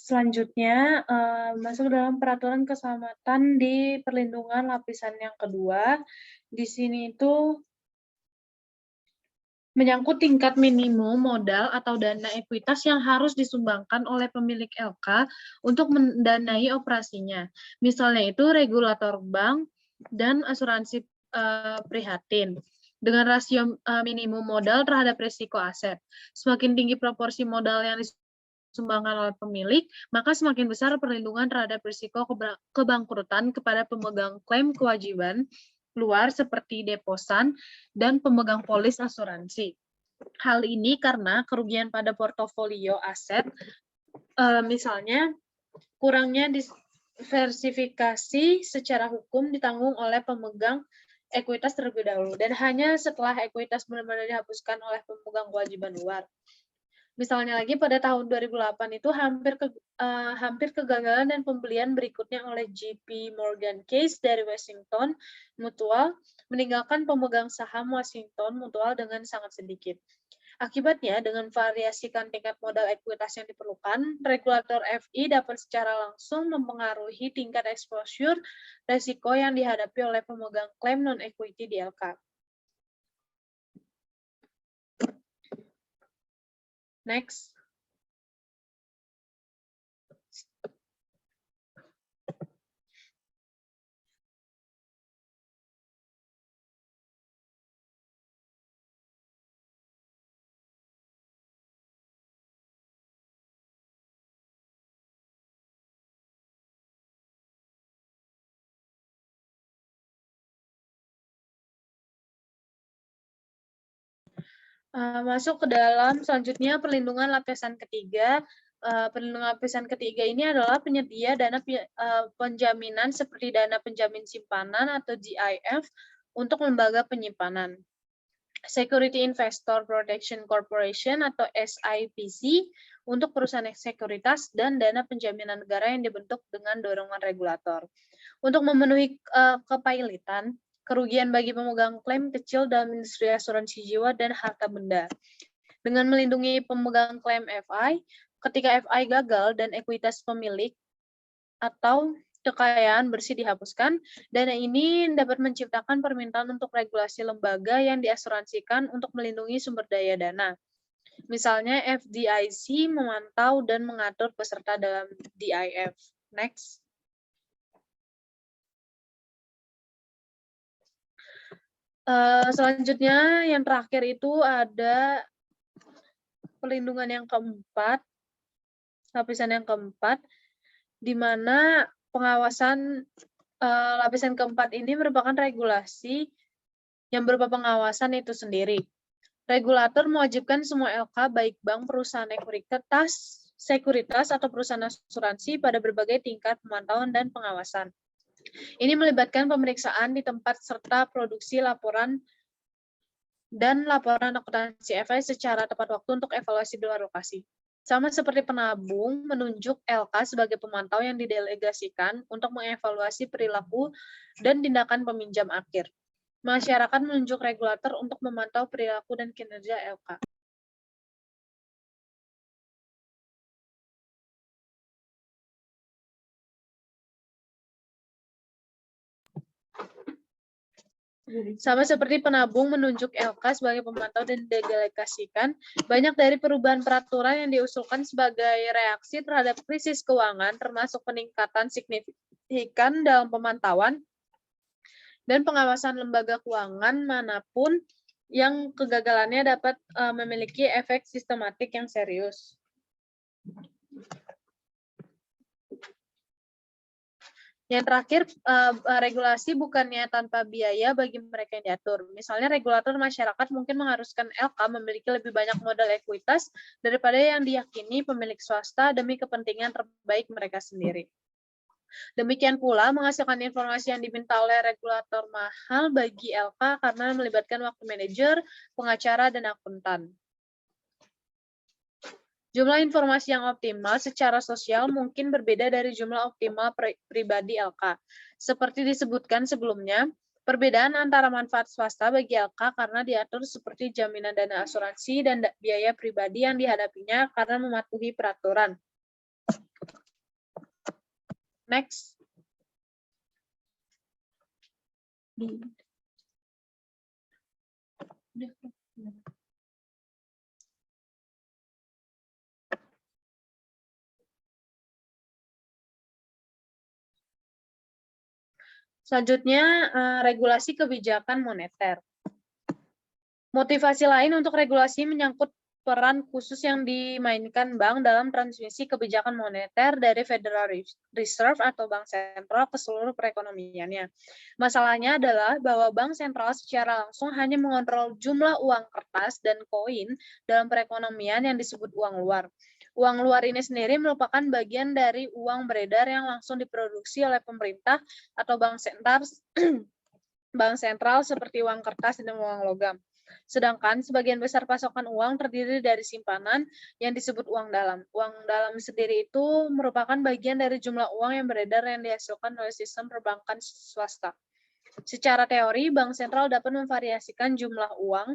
Selanjutnya, masuk dalam peraturan keselamatan di perlindungan lapisan yang kedua. Di sini itu menyangkut tingkat minimum modal atau dana ekuitas yang harus disumbangkan oleh pemilik LK untuk mendanai operasinya. Misalnya itu regulator bank dan asuransi prihatin. Dengan rasio minimum modal terhadap risiko aset. Semakin tinggi proporsi modal yang disumbangkan oleh pemilik, maka semakin besar perlindungan terhadap risiko kebangkrutan kepada pemegang klaim kewajiban luar seperti deposan dan pemegang polis asuransi. Hal ini karena kerugian pada portofolio aset, misalnya kurangnya diversifikasi secara hukum ditanggung oleh pemegang ekuitas terlebih dahulu, dan hanya setelah ekuitas benar-benar dihapuskan oleh pemegang kewajiban luar. Misalnya lagi pada tahun 2008 itu hampir kegagalan dan pembelian berikutnya oleh JP Morgan Chase dari Washington Mutual meninggalkan pemegang saham Washington Mutual dengan sangat sedikit. Akibatnya, dengan variasikan tingkat modal ekuitas yang diperlukan, regulator FI dapat secara langsung mempengaruhi tingkat exposure resiko yang dihadapi oleh pemegang klaim non-equity di LK. Next. Masuk ke dalam selanjutnya perlindungan lapisan ketiga. Perlindungan lapisan ketiga ini adalah penyedia dana penjaminan seperti dana penjamin simpanan atau GIF untuk lembaga penyimpanan. Security Investor Protection Corporation atau SIPC untuk perusahaan sekuritas dan dana penjaminan negara yang dibentuk dengan dorongan regulator. Untuk memenuhi kepailitan, kerugian bagi pemegang klaim kecil dalam industri asuransi jiwa dan harta benda. Dengan melindungi pemegang klaim FI, ketika FI gagal dan ekuitas pemilik atau kekayaan bersih dihapuskan, dana ini dapat menciptakan permintaan untuk regulasi lembaga yang diasuransikan untuk melindungi sumber daya dana. Misalnya FDIC memantau dan mengatur peserta dalam DIF. Next. Selanjutnya yang terakhir itu ada pelindungan yang keempat, lapisan yang keempat, di mana pengawasan lapisan keempat ini merupakan regulasi yang berupa pengawasan itu sendiri. Regulator mewajibkan semua LK, baik bank, perusahaan sekuritas atau perusahaan asuransi pada berbagai tingkat pemantauan dan pengawasan. Ini melibatkan pemeriksaan di tempat serta produksi laporan dan laporan akuntansi FI secara tepat waktu untuk evaluasi di luar lokasi. Sama seperti penabung, menunjuk LK sebagai pemantau yang didelegasikan untuk mengevaluasi perilaku dan tindakan peminjam akhir. Masyarakat menunjuk regulator untuk memantau perilaku dan kinerja LK. Sama seperti penabung menunjuk LK sebagai pemantau dan didelegasikan, banyak dari perubahan peraturan yang diusulkan sebagai reaksi terhadap krisis keuangan, termasuk peningkatan signifikan dalam pemantauan dan pengawasan lembaga keuangan manapun yang kegagalannya dapat memiliki efek sistematik yang serius. Yang terakhir, regulasi bukannya tanpa biaya bagi mereka yang diatur. Misalnya regulator masyarakat mungkin mengharuskan LK memiliki lebih banyak modal ekuitas daripada yang diyakini pemilik swasta demi kepentingan terbaik mereka sendiri. Demikian pula, menghasilkan informasi yang diminta oleh regulator mahal bagi LK karena melibatkan waktu manajer, pengacara, dan akuntan. Jumlah informasi yang optimal secara sosial mungkin berbeda dari jumlah optimal pribadi LK. Seperti disebutkan sebelumnya, perbedaan antara manfaat swasta bagi LK karena diatur seperti jaminan dana asuransi dan biaya pribadi yang dihadapinya karena mematuhi peraturan. Next. Selanjutnya, regulasi kebijakan moneter. Motivasi lain untuk regulasi menyangkut peran khusus yang dimainkan bank dalam transmisi kebijakan moneter dari Federal Reserve atau bank sentral ke seluruh perekonomiannya. Masalahnya adalah bahwa bank sentral secara langsung hanya mengontrol jumlah uang kertas dan koin dalam perekonomian yang disebut uang luar. Uang luar ini sendiri merupakan bagian dari uang beredar yang langsung diproduksi oleh pemerintah atau bank sentral seperti uang kertas dan uang logam. Sedangkan sebagian besar pasokan uang terdiri dari simpanan yang disebut uang dalam. Uang dalam sendiri itu merupakan bagian dari jumlah uang yang beredar yang dihasilkan oleh sistem perbankan swasta. Secara teori, bank sentral dapat memvariasikan jumlah uang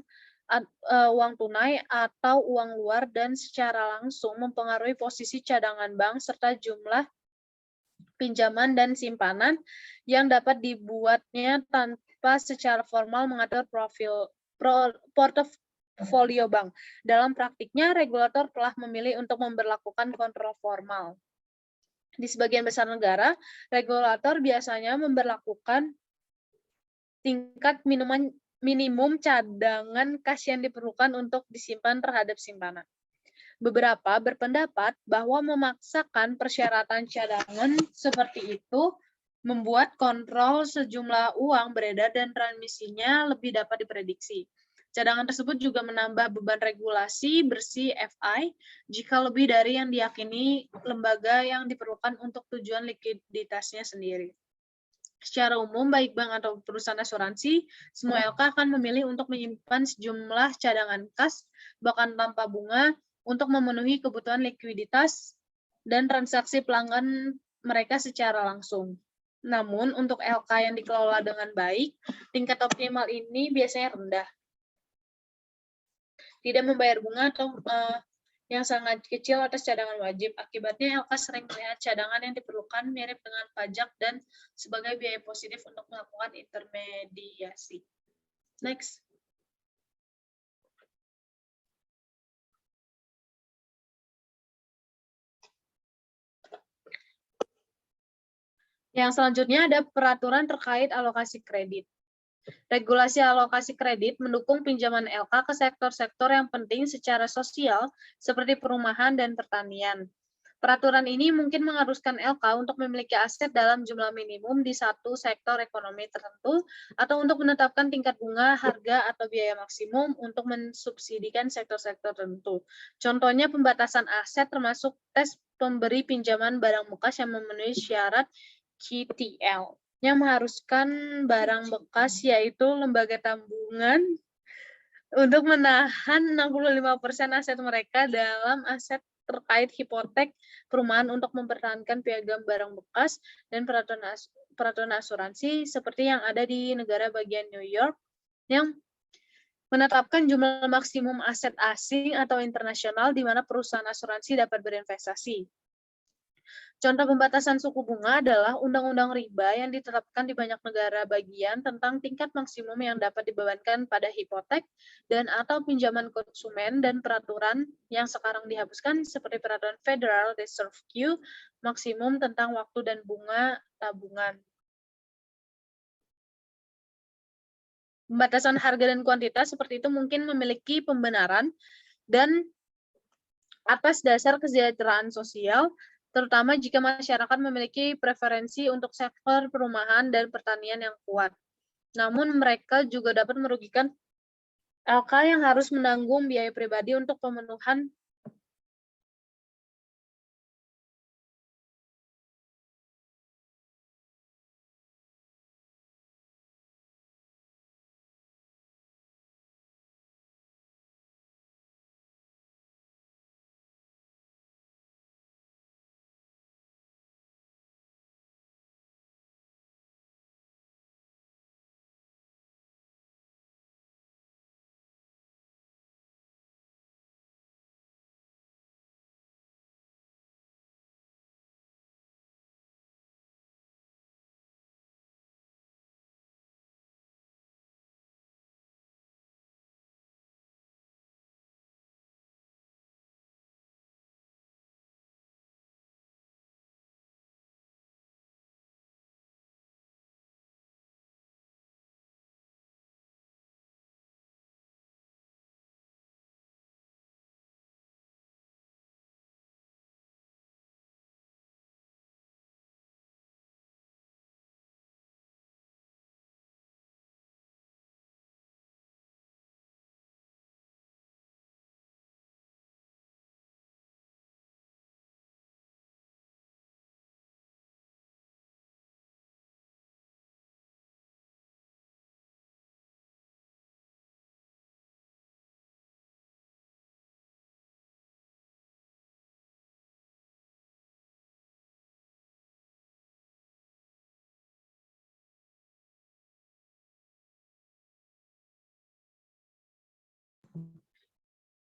tunai atau uang luar dan secara langsung mempengaruhi posisi cadangan bank serta jumlah pinjaman dan simpanan yang dapat dibuatnya tanpa secara formal mengatur portofolio bank. Dalam praktiknya, regulator telah memilih untuk memberlakukan kontrol formal. Di sebagian besar negara, regulator biasanya memberlakukan tingkat minimum cadangan kas yang diperlukan untuk disimpan terhadap simpanan. Beberapa berpendapat bahwa memaksakan persyaratan cadangan seperti itu membuat kontrol sejumlah uang beredar dan transmisinya lebih dapat diprediksi. Cadangan tersebut juga menambah beban regulasi bersih FI jika lebih dari yang diyakini lembaga yang diperlukan untuk tujuan likuiditasnya sendiri. Secara umum, baik bank atau perusahaan asuransi, semua LK akan memilih untuk menyimpan sejumlah cadangan kas, bahkan tanpa bunga, untuk memenuhi kebutuhan likuiditas dan transaksi pelanggan mereka secara langsung. Namun, untuk LK yang dikelola dengan baik, tingkat optimal ini biasanya rendah. Tidak membayar bunga atau yang sangat kecil atas cadangan wajib. Akibatnya, LK sering melihat cadangan yang diperlukan mirip dengan pajak dan sebagai biaya positif untuk melakukan intermediasi. Next. Yang selanjutnya ada peraturan terkait alokasi kredit. Regulasi alokasi kredit mendukung pinjaman LK ke sektor-sektor yang penting secara sosial seperti perumahan dan pertanian. Peraturan ini mungkin mengharuskan LK untuk memiliki aset dalam jumlah minimum di satu sektor ekonomi tertentu atau untuk menetapkan tingkat bunga, harga, atau biaya maksimum untuk mensubsidikan sektor-sektor tertentu. Contohnya pembatasan aset termasuk tes pemberi pinjaman barang bekas yang memenuhi syarat QTL yang mengharuskan barang bekas yaitu lembaga tabungan untuk menahan 65% aset mereka dalam aset terkait hipotek perumahan untuk mempertahankan piagam barang bekas dan peraturan asuransi seperti yang ada di negara bagian New York yang menetapkan jumlah maksimum aset asing atau internasional di mana perusahaan asuransi dapat berinvestasi. Contoh pembatasan suku bunga adalah undang-undang riba yang ditetapkan di banyak negara bagian tentang tingkat maksimum yang dapat dibebankan pada hipotek dan atau pinjaman konsumen dan peraturan yang sekarang dihapuskan seperti peraturan Federal Reserve Q maksimum tentang waktu dan bunga tabungan. Pembatasan harga dan kuantitas seperti itu mungkin memiliki pembenaran dan atas dasar kesejahteraan sosial, terutama jika masyarakat memiliki preferensi untuk sektor perumahan dan pertanian yang kuat. Namun mereka juga dapat merugikan LK yang harus menanggung biaya pribadi untuk pemenuhan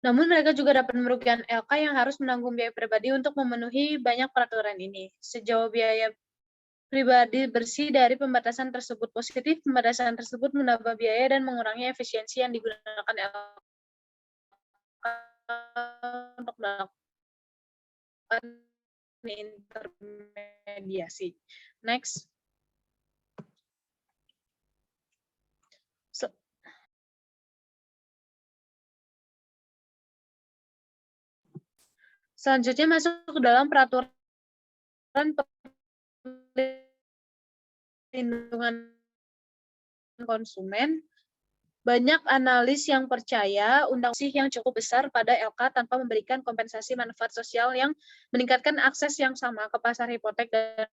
Namun mereka juga dapat merugikan LK yang harus menanggung biaya pribadi untuk memenuhi banyak peraturan ini. Sejauh biaya pribadi bersih dari pembatasan tersebut positif, pembatasan tersebut menambah biaya dan mengurangi efisiensi yang digunakan LK untuk melakukan intermediasi. Next. Selanjutnya masuk ke dalam peraturan perlindungan konsumen. Banyak analis yang percaya undang-undang yang cukup besar pada LK tanpa memberikan kompensasi manfaat sosial yang meningkatkan akses yang sama ke pasar hipotek dan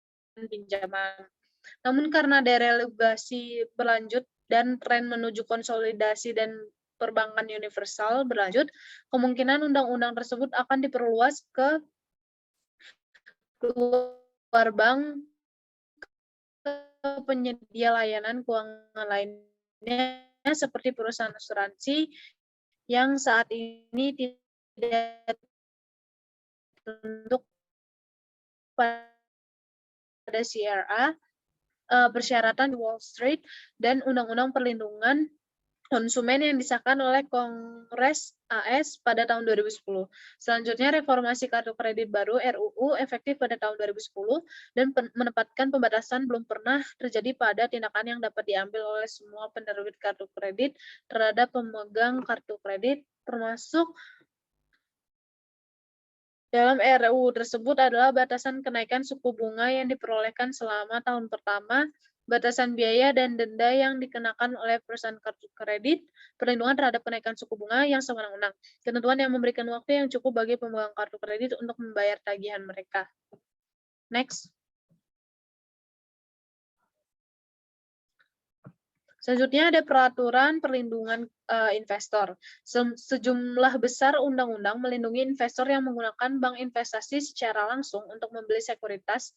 pinjaman. Namun karena deregulasi berlanjut dan tren menuju konsolidasi dan perbankan universal berlanjut, kemungkinan undang-undang tersebut akan diperluas ke luar bank ke penyedia layanan keuangan lainnya seperti perusahaan asuransi yang saat ini tidak tunduk pada CRA, persyaratan Wall Street, dan Undang-Undang Perlindungan Konsumen yang disahkan oleh Kongres AS pada tahun 2010. Selanjutnya, reformasi kartu kredit baru RUU efektif pada tahun 2010 dan menempatkan pembatasan belum pernah terjadi pada tindakan yang dapat diambil oleh semua penerbit kartu kredit terhadap pemegang kartu kredit, termasuk dalam RUU tersebut adalah batasan kenaikan suku bunga yang diperolehkan selama tahun pertama, batasan biaya dan denda yang dikenakan oleh perusahaan kartu kredit, perlindungan terhadap kenaikan suku bunga yang sewenang-wenang, ketentuan yang memberikan waktu yang cukup bagi pemegang kartu kredit untuk membayar tagihan mereka. Next. Selanjutnya ada peraturan perlindungan investor. Sejumlah besar undang-undang melindungi investor yang menggunakan bank investasi secara langsung untuk membeli sekuritas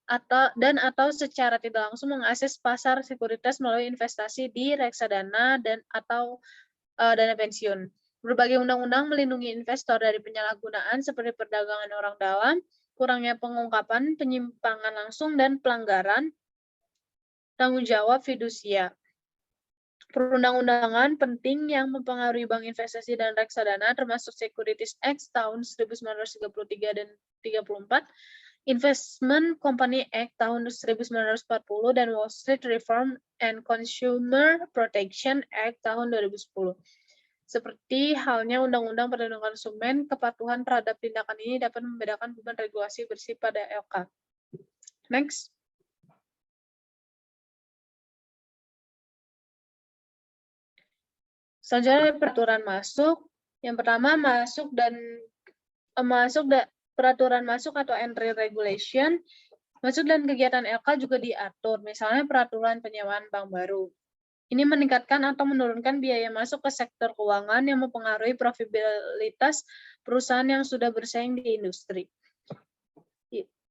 atau secara tidak langsung mengakses pasar sekuritas melalui investasi di reksadana atau dana pensiun. Berbagai undang-undang melindungi investor dari penyalahgunaan seperti perdagangan orang dalam, kurangnya pengungkapan, penyimpangan langsung, dan pelanggaran tanggung jawab fidusia. Perundang-undangan penting yang mempengaruhi bank investasi dan reksadana termasuk Securities Act tahun 1933 dan 34, Investment Company Act tahun 1940, dan Wall Street Reform and Consumer Protection Act tahun 2010. Seperti halnya Undang-Undang Perlindungan Konsumen, kepatuhan terhadap tindakan ini dapat membedakan beban regulasi bersih pada LK. Next. Selanjutnya peraturan masuk. Yang pertama peraturan masuk atau entry regulation. Masuk dan kegiatan LK juga diatur, misalnya peraturan penyewaan bank baru. Ini meningkatkan atau menurunkan biaya masuk ke sektor keuangan yang mempengaruhi profitabilitas perusahaan yang sudah bersaing di industri.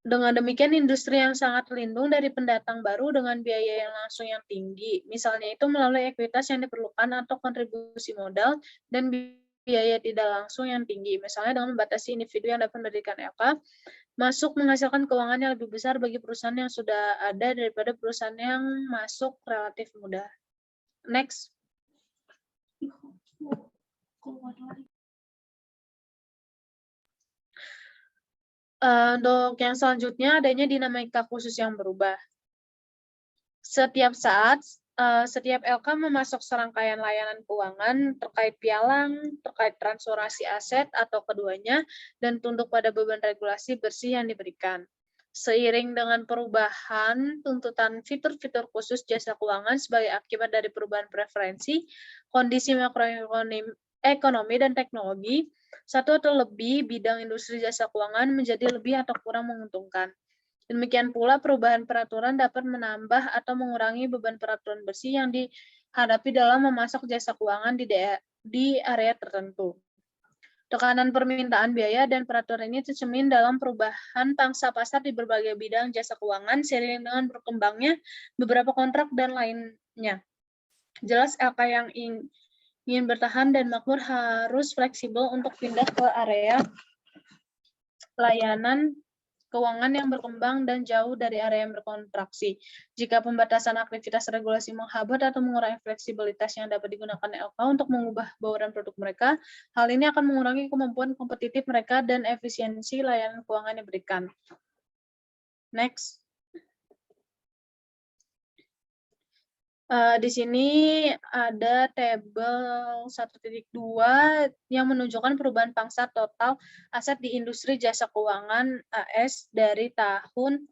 Dengan demikian, industri yang sangat terlindung dari pendatang baru dengan biaya yang langsung yang tinggi. Misalnya itu melalui ekuitas yang diperlukan atau kontribusi modal dan biaya tidak langsung yang tinggi. Misalnya dengan membatasi individu yang dapat mendirikan LK, masuk menghasilkan keuangan yang lebih besar bagi perusahaan yang sudah ada daripada perusahaan yang masuk relatif mudah. Next. Untuk yang selanjutnya adanya dinamika khusus yang berubah. Setiap saat, setiap LK memasok serangkaian layanan keuangan terkait pialang, terkait transformasi aset atau keduanya, dan tunduk pada beban regulasi bersih yang diberikan. Seiring dengan perubahan tuntutan fitur-fitur khusus jasa keuangan sebagai akibat dari perubahan preferensi, kondisi makroekonomi dan teknologi, satu atau lebih bidang industri jasa keuangan menjadi lebih atau kurang menguntungkan. Demikian pula perubahan peraturan dapat menambah atau mengurangi beban peraturan bersih yang dihadapi dalam memasok jasa keuangan di area tertentu. Tekanan permintaan biaya dan peraturan ini tercermin dalam perubahan pangsa pasar di berbagai bidang jasa keuangan seiring dengan berkembangnya beberapa kontrak dan lainnya. Jelas LK yang ingin bertahan dan makmur harus fleksibel untuk pindah ke area layanan keuangan yang berkembang dan jauh dari area yang berkontraksi. Jika pembatasan aktivitas regulasi menghambat atau mengurangi fleksibilitas yang dapat digunakan LK untuk mengubah bauran produk mereka, hal ini akan mengurangi kemampuan kompetitif mereka dan efisiensi layanan keuangan yang diberikan. Next. Di sini ada tabel 1.2 yang menunjukkan perubahan pangsa total aset di industri jasa keuangan AS dari tahun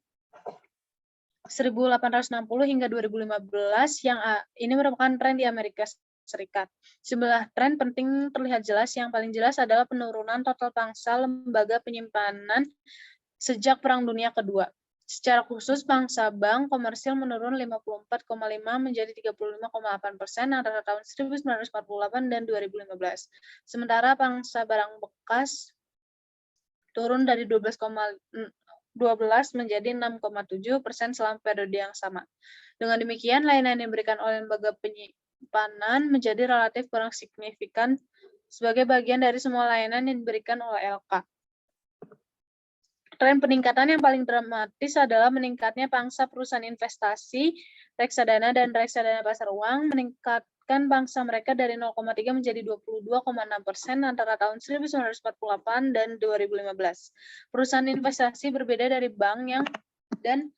1860 hingga 2015 yang ini merupakan tren di Amerika Serikat. Sebelah tren penting terlihat jelas, yang paling jelas adalah penurunan total pangsa lembaga penyimpanan sejak Perang Dunia Kedua. Secara khusus, pangsa bank komersil menurun 54,5 menjadi 35,8% antara tahun 1948 dan 2015. Sementara pangsa barang bekas turun dari 12 menjadi 6,7% selama periode yang sama. Dengan demikian, layanan yang diberikan oleh lembaga penyimpanan menjadi relatif kurang signifikan sebagai bagian dari semua layanan yang diberikan oleh LK. Tren peningkatan yang paling dramatis adalah meningkatnya pangsa perusahaan investasi, reksadana, dan reksadana pasar uang, meningkatkan pangsa mereka dari 0,3 menjadi 22,6% antara tahun 1948 dan 2015. Perusahaan investasi berbeda dari bank dan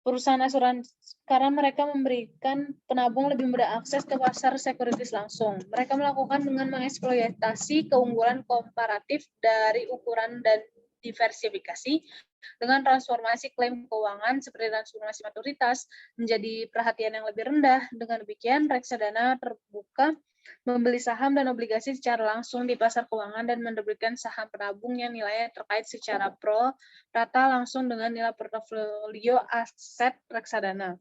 perusahaan asuransi karena mereka memberikan penabung lebih mudah akses ke pasar sekuritis langsung. Mereka melakukan dengan mengeksploitasi keunggulan komparatif dari ukuran dan diversifikasi dengan transformasi klaim keuangan seperti transformasi maturitas menjadi perhatian yang lebih rendah. Dengan demikian, reksadana terbuka membeli saham dan obligasi secara langsung di pasar keuangan dan menerbitkan saham penabung yang nilainya terkait secara pro rata langsung dengan nilai portofolio aset reksadana.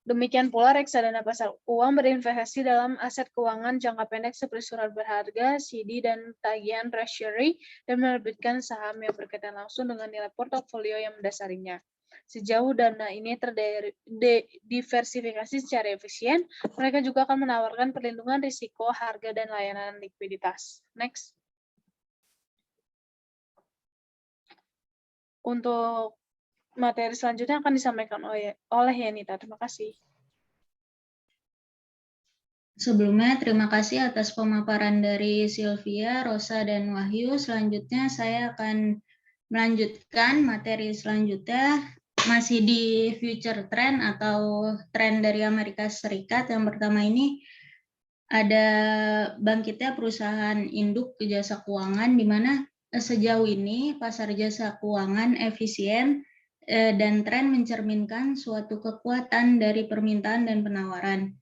Demikian pula reksadana pasar uang berinvestasi dalam aset keuangan jangka pendek seperti surat berharga, CD, dan tagihan treasury, dan menerbitkan saham yang berkaitan langsung dengan nilai portofolio yang mendasarinya. Sejauh dana ini terdiversifikasi secara efisien, mereka juga akan menawarkan perlindungan risiko, harga, dan layanan likuiditas. Next. Untuk materi selanjutnya akan disampaikan oleh Yanita. Terima kasih. Sebelumnya, terima kasih atas pemaparan dari Sylvia, Rosa, dan Wahyu. Selanjutnya, saya akan melanjutkan materi selanjutnya, masih di future trend atau tren dari Amerika Serikat. Yang pertama ini ada bangkitnya perusahaan induk jasa keuangan, di mana sejauh ini pasar jasa keuangan efisien dan tren mencerminkan suatu kekuatan dari permintaan dan penawaran.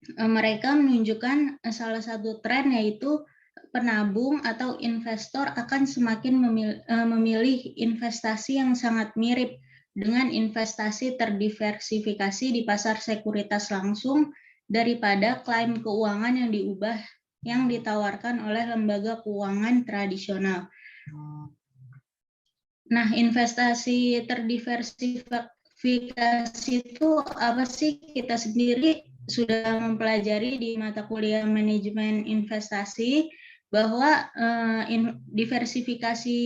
Mereka menunjukkan salah satu tren, yaitu penabung atau investor akan semakin memilih investasi yang sangat mirip dengan investasi terdiversifikasi di pasar sekuritas langsung daripada klaim keuangan yang diubah yang ditawarkan oleh lembaga keuangan tradisional. Nah, investasi terdiversifikasi itu apa sih? Kita sendiri sudah mempelajari di mata kuliah manajemen investasi bahwa diversifikasi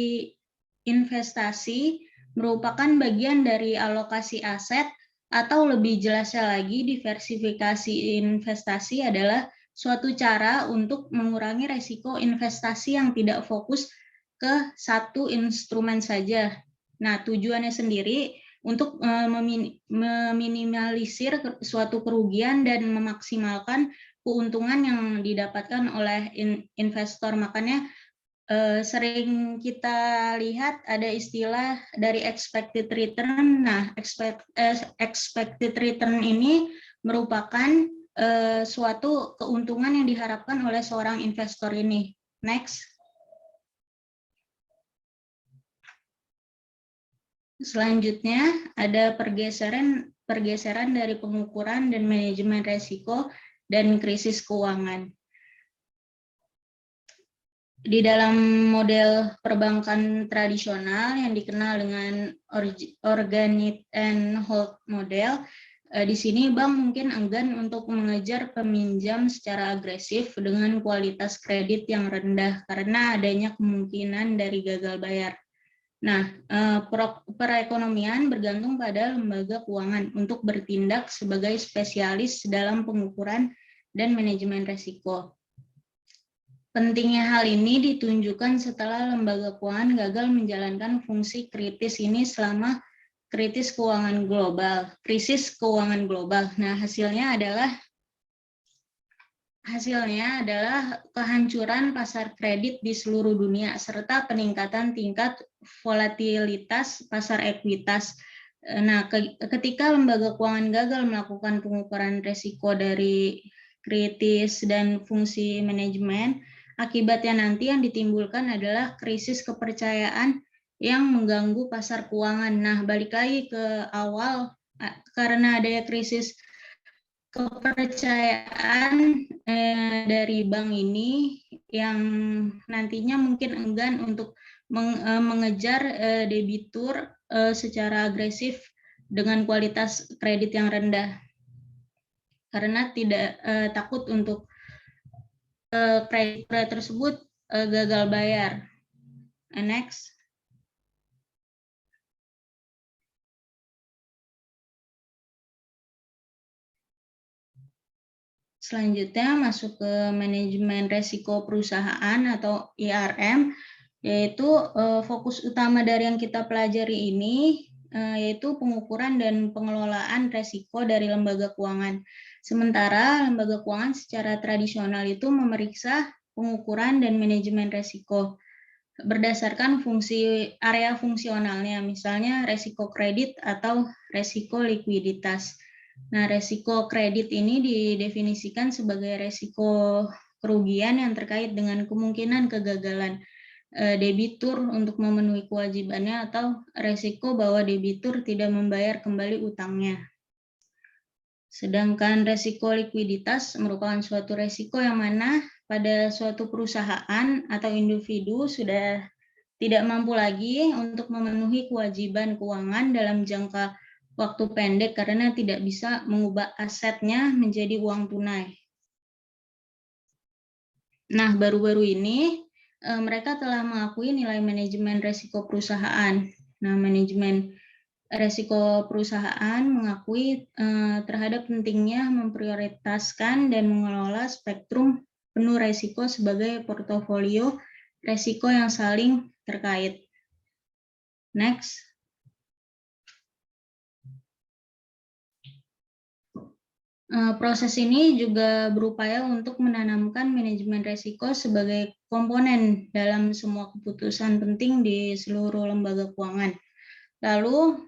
investasi merupakan bagian dari alokasi aset, atau lebih jelasnya lagi, diversifikasi investasi adalah suatu cara untuk mengurangi resiko investasi yang tidak fokus ke satu instrumen saja. Nah, tujuannya sendiri untuk meminimalisir suatu kerugian dan memaksimalkan keuntungan yang didapatkan oleh investor. Makanya sering kita lihat ada istilah dari expected return. Nah, expected return ini merupakan suatu keuntungan yang diharapkan oleh seorang investor ini. Next. Selanjutnya ada pergeseran dari pengukuran dan manajemen risiko dan krisis keuangan. Di dalam model perbankan tradisional yang dikenal dengan organic and hold model, Di sini bank mungkin enggan untuk mengejar peminjam secara agresif dengan kualitas kredit yang rendah karena adanya kemungkinan dari gagal bayar. Nah, perekonomian bergantung pada lembaga keuangan untuk bertindak sebagai spesialis dalam pengukuran dan manajemen risiko. Pentingnya hal ini ditunjukkan setelah lembaga keuangan gagal menjalankan fungsi kritis ini selama krisis keuangan global. Nah, hasilnya adalah kehancuran pasar kredit di seluruh dunia serta peningkatan tingkat volatilitas pasar ekuitas. Nah, ketika lembaga keuangan gagal melakukan pengukuran risiko dari kritis dan fungsi manajemen, akibatnya nanti yang ditimbulkan adalah krisis kepercayaan yang mengganggu pasar keuangan. Nah, balik lagi ke awal, karena ada krisis kepercayaan dari bank ini yang nantinya mungkin enggan untuk mengejar debitur secara agresif dengan kualitas kredit yang rendah karena tidak takut untuk kredit tersebut gagal bayar. Next. Selanjutnya masuk ke manajemen risiko perusahaan atau IRM, yaitu fokus utama dari yang kita pelajari ini yaitu pengukuran dan pengelolaan risiko dari lembaga keuangan. Sementara lembaga keuangan secara tradisional itu memeriksa pengukuran dan manajemen risiko berdasarkan fungsi area fungsionalnya, misalnya risiko kredit atau risiko likuiditas. Nah, risiko kredit ini didefinisikan sebagai risiko kerugian yang terkait dengan kemungkinan kegagalan debitur untuk memenuhi kewajibannya atau risiko bahwa debitur tidak membayar kembali utangnya. Sedangkan risiko likuiditas merupakan suatu risiko yang mana pada suatu perusahaan atau individu sudah tidak mampu lagi untuk memenuhi kewajiban keuangan dalam jangka waktu pendek karena tidak bisa mengubah asetnya menjadi uang tunai. Nah, baru-baru ini mereka telah mengakui nilai manajemen risiko perusahaan. Nah, manajemen risiko perusahaan mengakui terhadap pentingnya memprioritaskan dan mengelola spektrum penuh risiko sebagai portofolio risiko yang saling terkait. Next. Proses ini juga berupaya untuk menanamkan manajemen risiko sebagai komponen dalam semua keputusan penting di seluruh lembaga keuangan. Lalu,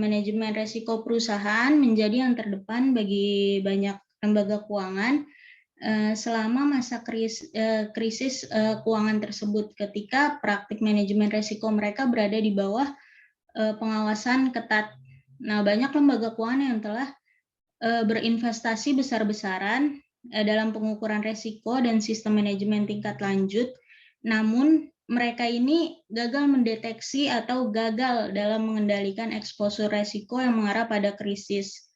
manajemen risiko perusahaan menjadi yang terdepan bagi banyak lembaga keuangan selama masa krisis keuangan tersebut ketika praktik manajemen risiko mereka berada di bawah pengawasan ketat. Nah, banyak lembaga keuangan yang telah berinvestasi besar-besaran dalam pengukuran risiko dan sistem manajemen tingkat lanjut, namun mereka ini gagal mendeteksi atau gagal dalam mengendalikan eksposur risiko yang mengarah pada krisis.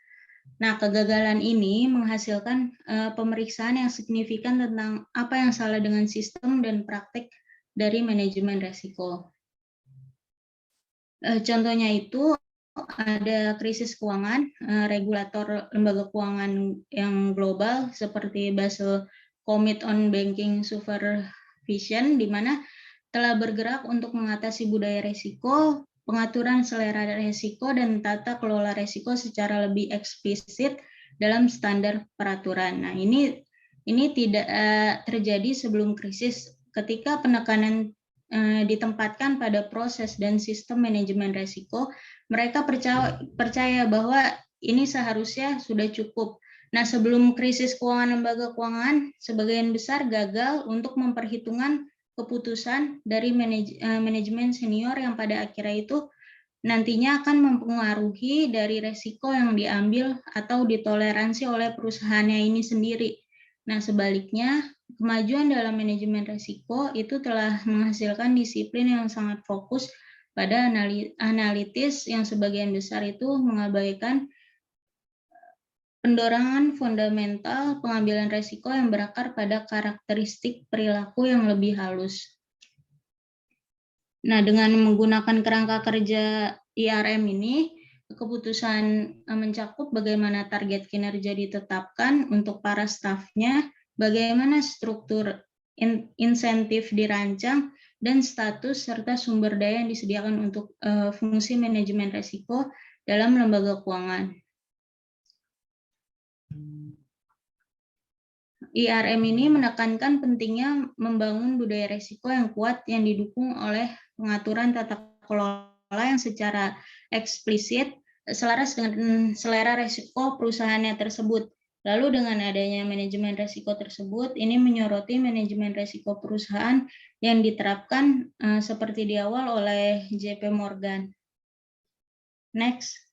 Nah, kegagalan ini menghasilkan pemeriksaan yang signifikan tentang apa yang salah dengan sistem dan praktik dari manajemen risiko. Contohnya itu ada krisis keuangan, regulator lembaga keuangan yang global seperti Basel Committee on Banking Supervision, di mana telah bergerak untuk mengatasi budaya risiko, pengaturan selera risiko, dan tata kelola risiko secara lebih eksplisit dalam standar peraturan. Nah, ini tidak terjadi sebelum krisis ketika penekanan ditempatkan pada proses dan sistem manajemen risiko. Mereka percaya bahwa ini seharusnya sudah cukup. Nah, sebelum krisis keuangan lembaga keuangan, sebagian besar gagal untuk memperhitungkan keputusan dari manajemen senior yang pada akhirnya itu nantinya akan mempengaruhi dari risiko yang diambil atau ditoleransi oleh perusahaannya ini sendiri. Nah, sebaliknya, kemajuan dalam manajemen risiko itu telah menghasilkan disiplin yang sangat fokus pada analitis yang sebagian besar itu mengabaikan pendorongan fundamental pengambilan resiko yang berakar pada karakteristik perilaku yang lebih halus. Nah, dengan menggunakan kerangka kerja IRM ini, keputusan mencakup bagaimana target kinerja ditetapkan untuk para stafnya, bagaimana struktur insentif dirancang, dan status serta sumber daya yang disediakan untuk fungsi manajemen risiko dalam lembaga keuangan. IRM ini menekankan pentingnya membangun budaya risiko yang kuat yang didukung oleh pengaturan tata kelola yang secara eksplisit selaras dengan selera risiko perusahaannya tersebut. Lalu dengan adanya manajemen risiko tersebut, ini menyoroti manajemen risiko perusahaan yang diterapkan seperti di awal oleh JP Morgan. Next.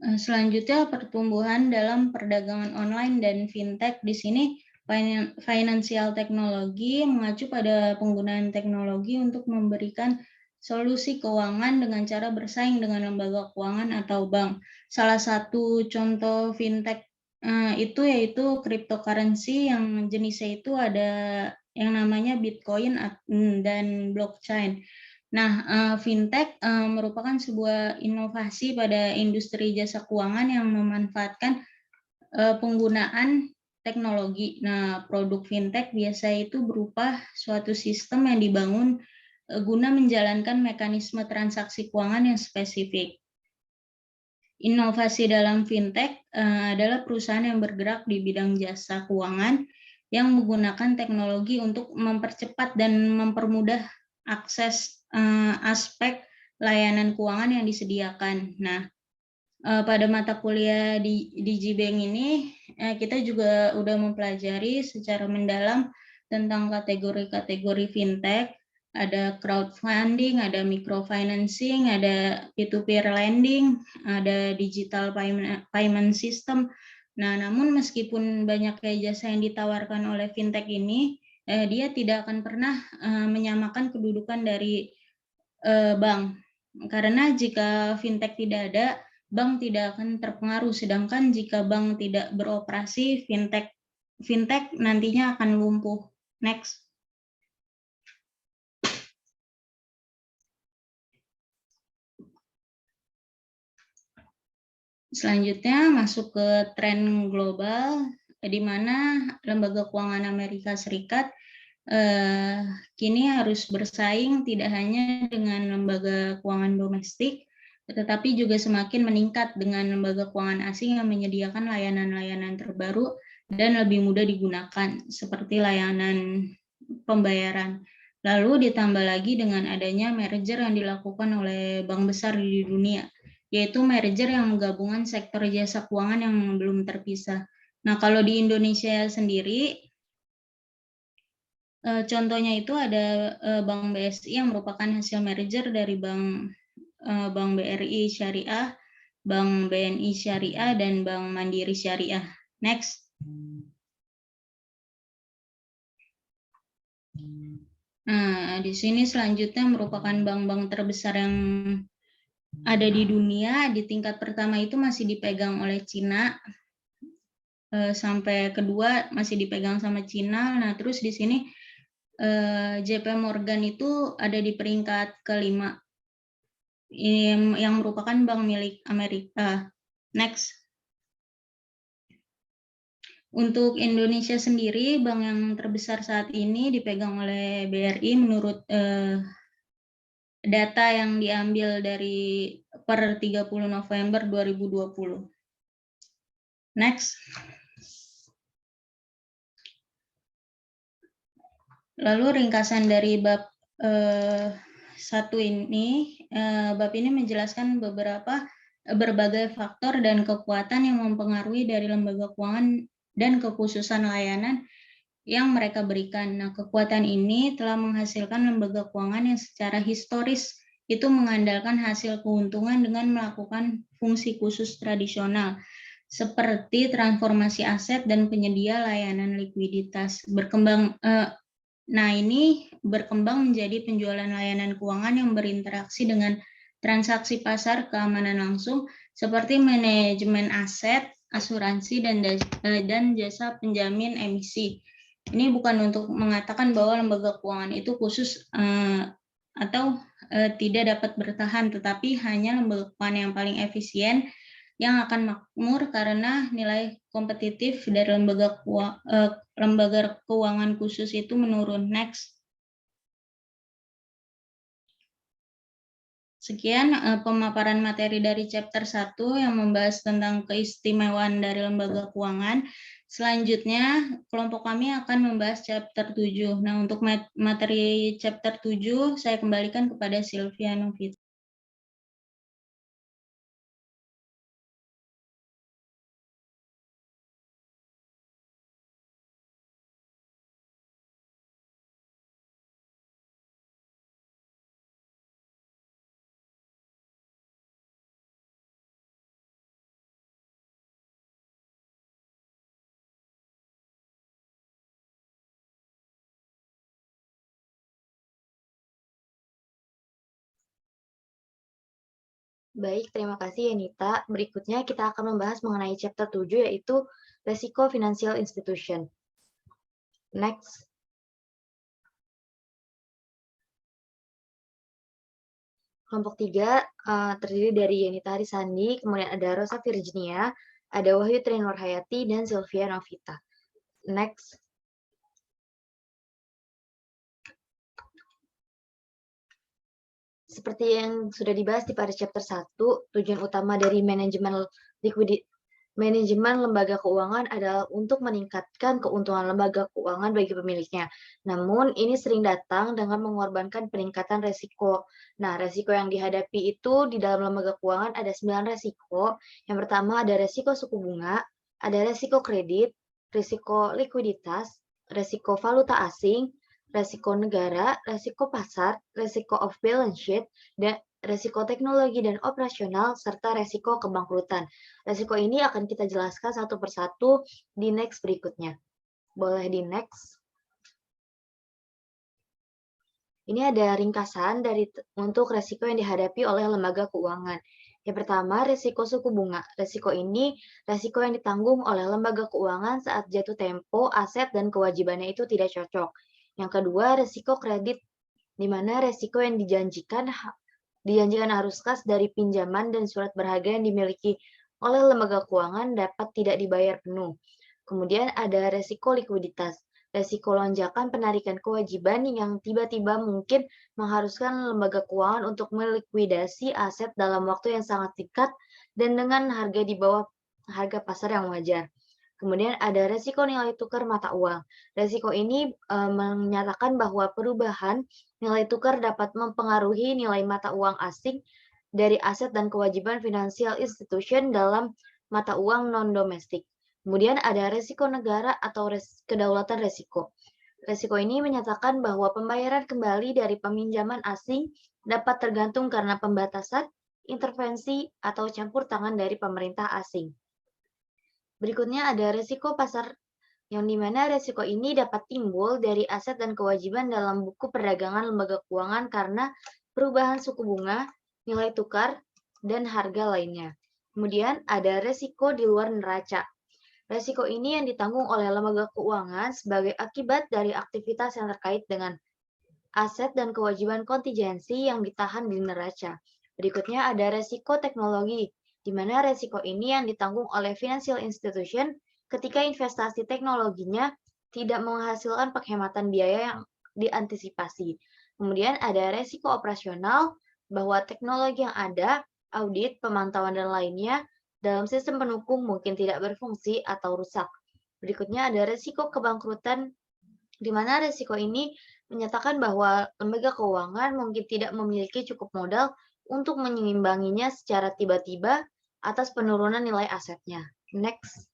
Selanjutnya pertumbuhan dalam perdagangan online dan fintech. Di sini financial technology mengacu pada penggunaan teknologi untuk memberikan solusi keuangan dengan cara bersaing dengan lembaga keuangan atau bank. Salah satu contoh fintech itu yaitu cryptocurrency yang jenisnya itu ada yang namanya Bitcoin dan blockchain. Nah, fintech merupakan sebuah inovasi pada industri jasa keuangan yang memanfaatkan penggunaan teknologi. Nah, produk fintech biasa itu berupa suatu sistem yang dibangun guna menjalankan mekanisme transaksi keuangan yang spesifik. Inovasi dalam fintech adalah perusahaan yang bergerak di bidang jasa keuangan yang menggunakan teknologi untuk mempercepat dan mempermudah akses aspek layanan keuangan yang disediakan. Nah, pada mata kuliah di DigiBank ini, kita juga udah mempelajari secara mendalam tentang kategori-kategori fintech, ada crowdfunding, ada microfinancing, ada peer-to-peer lending, ada digital payment system. Nah, namun meskipun banyak jasa yang ditawarkan oleh fintech ini, dia tidak akan pernah menyamakan kedudukan dari bank. Karena jika fintech tidak ada, bank tidak akan terpengaruh. Sedangkan jika bank tidak beroperasi, fintech nantinya akan lumpuh. Next. Selanjutnya masuk ke tren global, di mana lembaga keuangan Amerika Serikat kini harus bersaing tidak hanya dengan lembaga keuangan domestik, tetapi juga semakin meningkat dengan lembaga keuangan asing yang menyediakan layanan-layanan terbaru dan lebih mudah digunakan, seperti layanan pembayaran. Lalu ditambah lagi dengan adanya merger yang dilakukan oleh bank besar di dunia, yaitu merger yang menggabungkan sektor jasa keuangan yang belum terpisah. Nah, kalau di Indonesia sendiri, contohnya itu ada Bank BSI yang merupakan hasil merger dari Bank BRI Syariah, Bank BNI Syariah, dan Bank Mandiri Syariah. Next. Nah, di sini selanjutnya merupakan bank-bank terbesar yang ada di dunia. Di tingkat pertama itu masih dipegang oleh Cina, sampai kedua masih dipegang sama Cina. Nah, terus di sini JP Morgan itu ada di peringkat kelima, yang merupakan bank milik Amerika. Next. Untuk Indonesia sendiri, bank yang terbesar saat ini dipegang oleh BRI menurut data yang diambil dari per 30 November 2020. Next. Lalu ringkasan dari bab 1 ini, bab ini menjelaskan berbagai faktor dan kekuatan yang mempengaruhi dari lembaga keuangan dan kekhususan layanan yang mereka berikan. Nah, kekuatan ini telah menghasilkan lembaga keuangan yang secara historis itu mengandalkan hasil keuntungan dengan melakukan fungsi khusus tradisional, seperti transformasi aset dan penyedia layanan likuiditas. Nah, ini berkembang menjadi penjualan layanan keuangan yang berinteraksi dengan transaksi pasar keamanan langsung seperti manajemen aset, asuransi, dan jasa penjamin emisi. Ini bukan untuk mengatakan bahwa lembaga keuangan itu khusus atau tidak dapat bertahan, tetapi hanya lembaga keuangan yang paling efisien yang akan makmur karena nilai kompetitif dari lembaga keuangan khusus itu menurun. Next. Sekian pemaparan materi dari chapter 1 yang membahas tentang keistimewaan dari lembaga keuangan. Selanjutnya, kelompok kami akan membahas chapter 7. Nah, untuk materi chapter 7, saya kembalikan kepada Sylvia Novita. Baik, terima kasih Yanita. Berikutnya kita akan membahas mengenai chapter 7 yaitu Resiko Financial Institution. Next. Kelompok 3 terdiri dari Yanita Harisandi, kemudian ada Rosa Virginia, ada Wahyu Trinur Hayati, dan Sylvia Novita. Next. Seperti yang sudah dibahas di pada chapter 1, tujuan utama dari manajemen lembaga keuangan adalah untuk meningkatkan keuntungan lembaga keuangan bagi pemiliknya. Namun, ini sering datang dengan mengorbankan peningkatan resiko. Nah, resiko yang dihadapi itu di dalam lembaga keuangan ada 9 resiko. Yang pertama ada resiko suku bunga, ada resiko kredit, resiko likuiditas, resiko valuta asing, resiko negara, resiko pasar, resiko off balance sheet, dan resiko teknologi dan operasional, serta resiko kebangkrutan. Resiko ini akan kita jelaskan satu persatu di next berikutnya. Boleh di next. Ini ada ringkasan untuk resiko yang dihadapi oleh lembaga keuangan. Yang pertama, resiko suku bunga. Resiko ini resiko yang ditanggung oleh lembaga keuangan saat jatuh tempo, aset, dan kewajibannya itu tidak cocok. Yang kedua, resiko kredit, di mana resiko yang dijanjikan arus kas dari pinjaman dan surat berharga yang dimiliki oleh lembaga keuangan dapat tidak dibayar penuh. Kemudian ada resiko likuiditas, resiko lonjakan penarikan kewajiban yang tiba-tiba mungkin mengharuskan lembaga keuangan untuk melikuidasi aset dalam waktu yang sangat singkat dan dengan harga di bawah harga pasar yang wajar. Kemudian ada resiko nilai tukar mata uang. Resiko ini menyatakan bahwa perubahan nilai tukar dapat mempengaruhi nilai mata uang asing dari aset dan kewajiban financial institution dalam mata uang non-domestik. Kemudian ada resiko negara atau kedaulatan resiko. Resiko ini menyatakan bahwa pembayaran kembali dari peminjaman asing dapat tergantung karena pembatasan, intervensi, atau campur tangan dari pemerintah asing. Berikutnya ada resiko pasar, yang dimana resiko ini dapat timbul dari aset dan kewajiban dalam buku perdagangan lembaga keuangan karena perubahan suku bunga, nilai tukar, dan harga lainnya. Kemudian ada resiko di luar neraca. Resiko ini yang ditanggung oleh lembaga keuangan sebagai akibat dari aktivitas yang terkait dengan aset dan kewajiban kontingensi yang ditahan di neraca. Berikutnya ada resiko teknologi, di mana resiko ini yang ditanggung oleh financial institution ketika investasi teknologinya tidak menghasilkan penghematan biaya yang diantisipasi. Kemudian ada resiko operasional, bahwa teknologi yang ada, audit, pemantauan, dan lainnya dalam sistem pendukung mungkin tidak berfungsi atau rusak. Berikutnya ada resiko kebangkrutan, di mana resiko ini menyatakan bahwa lembaga keuangan mungkin tidak memiliki cukup modal untuk menyeimbanginya secara tiba-tiba atas penurunan nilai asetnya. Next.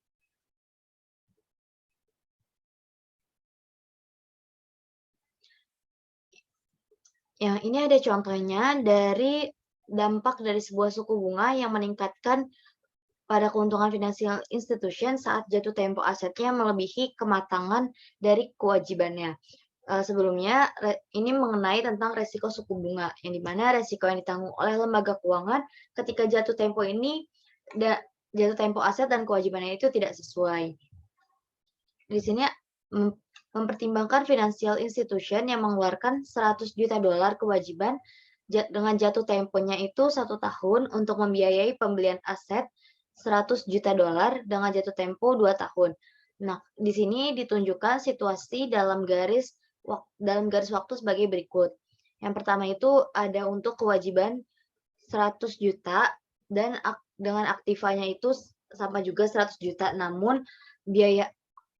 Yang ini ada contohnya dari dampak dari sebuah suku bunga yang meningkatkan pada keuntungan financial institution saat jatuh tempo asetnya melebihi kematangan dari kewajibannya. Sebelumnya, ini mengenai tentang resiko suku bunga, yang dimana resiko yang ditanggung oleh lembaga keuangan ketika jatuh tempo jatuh tempo aset dan kewajibannya itu tidak sesuai. Di sini mempertimbangkan financial institution yang mengeluarkan 100 juta dolar kewajiban dengan jatuh temponya itu 1 tahun untuk membiayai pembelian aset 100 juta dolar dengan jatuh tempo 2 tahun. Nah, di sini ditunjukkan situasi dalam garis waktu sebagai berikut. Yang pertama itu ada untuk kewajiban 100 juta dan dengan aktivanya itu sama juga 100 juta, namun biaya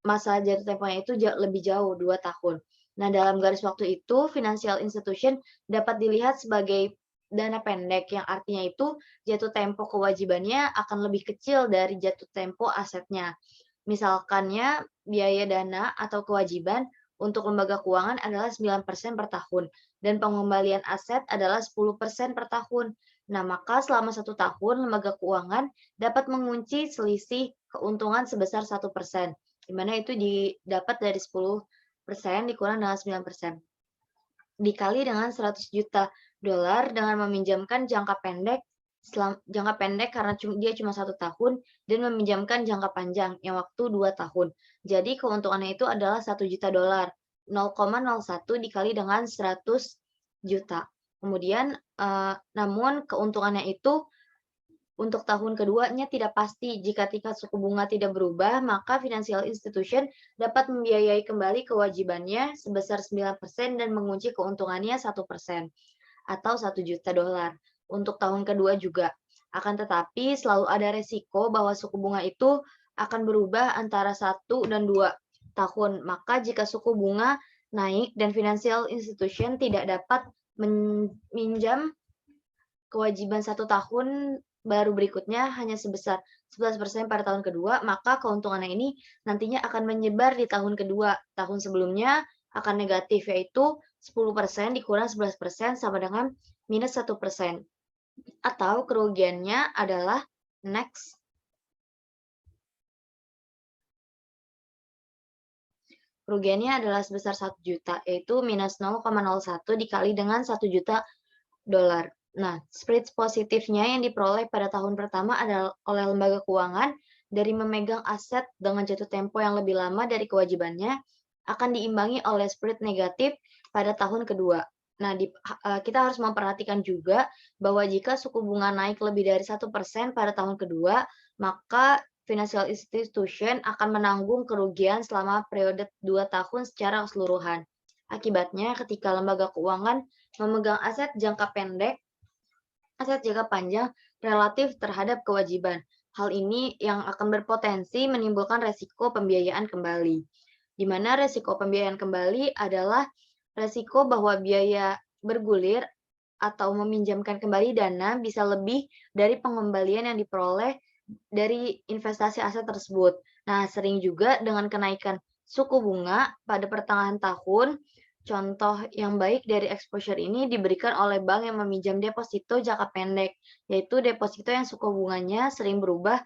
masa jatuh temponya itu lebih jauh, 2 tahun. Nah, dalam garis waktu itu, financial institution dapat dilihat sebagai dana pendek, yang artinya itu jatuh tempo kewajibannya akan lebih kecil dari jatuh tempo asetnya. Misalkannya, biaya dana atau kewajiban untuk lembaga keuangan adalah 9% per tahun, dan pengembalian aset adalah 10% per tahun. Nah, maka selama 1 tahun, lembaga keuangan dapat mengunci selisih keuntungan sebesar 1%, di mana itu didapat dari 10% dikurang dengan 9%. Dikali dengan 100 juta dolar dengan meminjamkan jangka pendek karena dia cuma 1 tahun, dan meminjamkan jangka panjang yang waktu 2 tahun. Jadi keuntungannya itu adalah 1 juta dolar, 0,01 dikali dengan 100 juta. Kemudian, namun keuntungannya itu untuk tahun keduanya tidak pasti. Jika tingkat suku bunga tidak berubah, maka financial institution dapat membiayai kembali kewajibannya sebesar 9% dan mengunci keuntungannya 1% atau 1 juta dolar. Untuk tahun kedua juga. Akan tetapi selalu ada resiko bahwa suku bunga itu akan berubah antara 1 dan 2 tahun. Maka jika suku bunga naik dan financial institution tidak dapat meminjam kewajiban 1 tahun baru berikutnya hanya sebesar 11% pada tahun kedua, maka keuntungannya ini nantinya akan menyebar di tahun kedua. Tahun sebelumnya akan negatif, yaitu 10% dikurang 11% sama dengan minus 1%. Atau kerugiannya adalah next. Kerugiannya adalah sebesar 1 juta, yaitu minus 0,01 dikali dengan 1 juta dolar. Nah, spread positifnya yang diperoleh pada tahun pertama adalah oleh lembaga keuangan dari memegang aset dengan jatuh tempo yang lebih lama dari kewajibannya akan diimbangi oleh spread negatif pada tahun kedua. Nah, kita harus memperhatikan juga bahwa jika suku bunga naik lebih dari 1% pada tahun kedua, maka financial institution akan menanggung kerugian selama periode 2 tahun secara keseluruhan. Akibatnya, ketika lembaga keuangan memegang aset jangka pendek, aset jangka panjang relatif terhadap kewajiban. Hal ini yang akan berpotensi menimbulkan resiko pembiayaan kembali. Di mana resiko pembiayaan kembali adalah resiko bahwa biaya bergulir atau meminjamkan kembali dana bisa lebih dari pengembalian yang diperoleh dari investasi aset tersebut. Nah, sering juga dengan kenaikan suku bunga pada pertengahan tahun. Contoh yang baik dari exposure ini diberikan oleh bank yang meminjam deposito jangka pendek, yaitu deposito yang suku bunganya sering berubah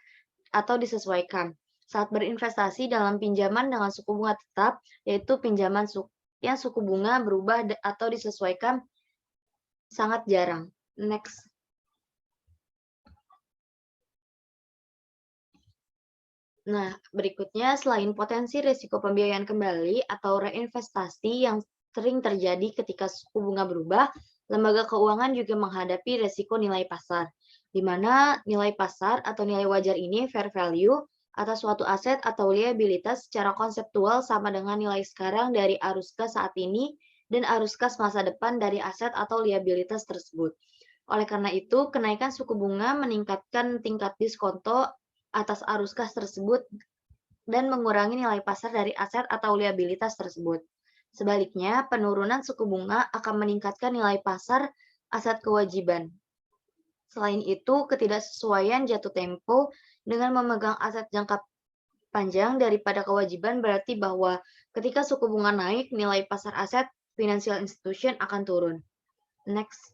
atau disesuaikan. Saat berinvestasi dalam pinjaman dengan suku bunga tetap, yaitu pinjaman yang suku bunga berubah atau disesuaikan sangat jarang. Next. Nah, berikutnya selain potensi risiko pembiayaan kembali atau reinvestasi yang sering terjadi ketika suku bunga berubah, lembaga keuangan juga menghadapi risiko nilai pasar, di mana nilai pasar atau nilai wajar ini fair value atas suatu aset atau liabilitas secara konseptual sama dengan nilai sekarang dari arus kas saat ini dan arus kas masa depan dari aset atau liabilitas tersebut. Oleh karena itu, kenaikan suku bunga meningkatkan tingkat diskonto atas arus kas tersebut dan mengurangi nilai pasar dari aset atau liabilitas tersebut. Sebaliknya, penurunan suku bunga akan meningkatkan nilai pasar aset kewajiban. Selain itu, ketidaksesuaian jatuh tempo dengan memegang aset jangka panjang daripada kewajiban berarti bahwa ketika suku bunga naik, nilai pasar aset financial institution akan turun. Next.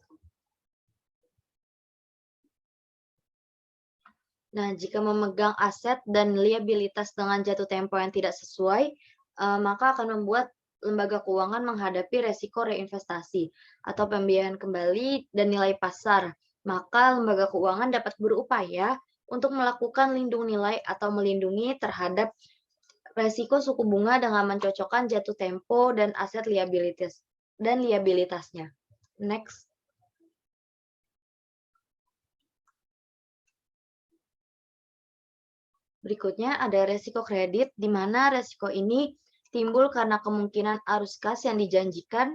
Nah, jika memegang aset dan liabilitas dengan jatuh tempo yang tidak sesuai, maka akan membuat lembaga keuangan menghadapi resiko reinvestasi atau pembiayaan kembali dan nilai pasar, maka lembaga keuangan dapat berupaya untuk melakukan lindung nilai atau melindungi terhadap resiko suku bunga dengan mencocokkan jatuh tempo dan aset liabilitasnya. Next. Berikutnya ada resiko kredit, di mana resiko ini timbul karena kemungkinan arus kas yang dijanjikan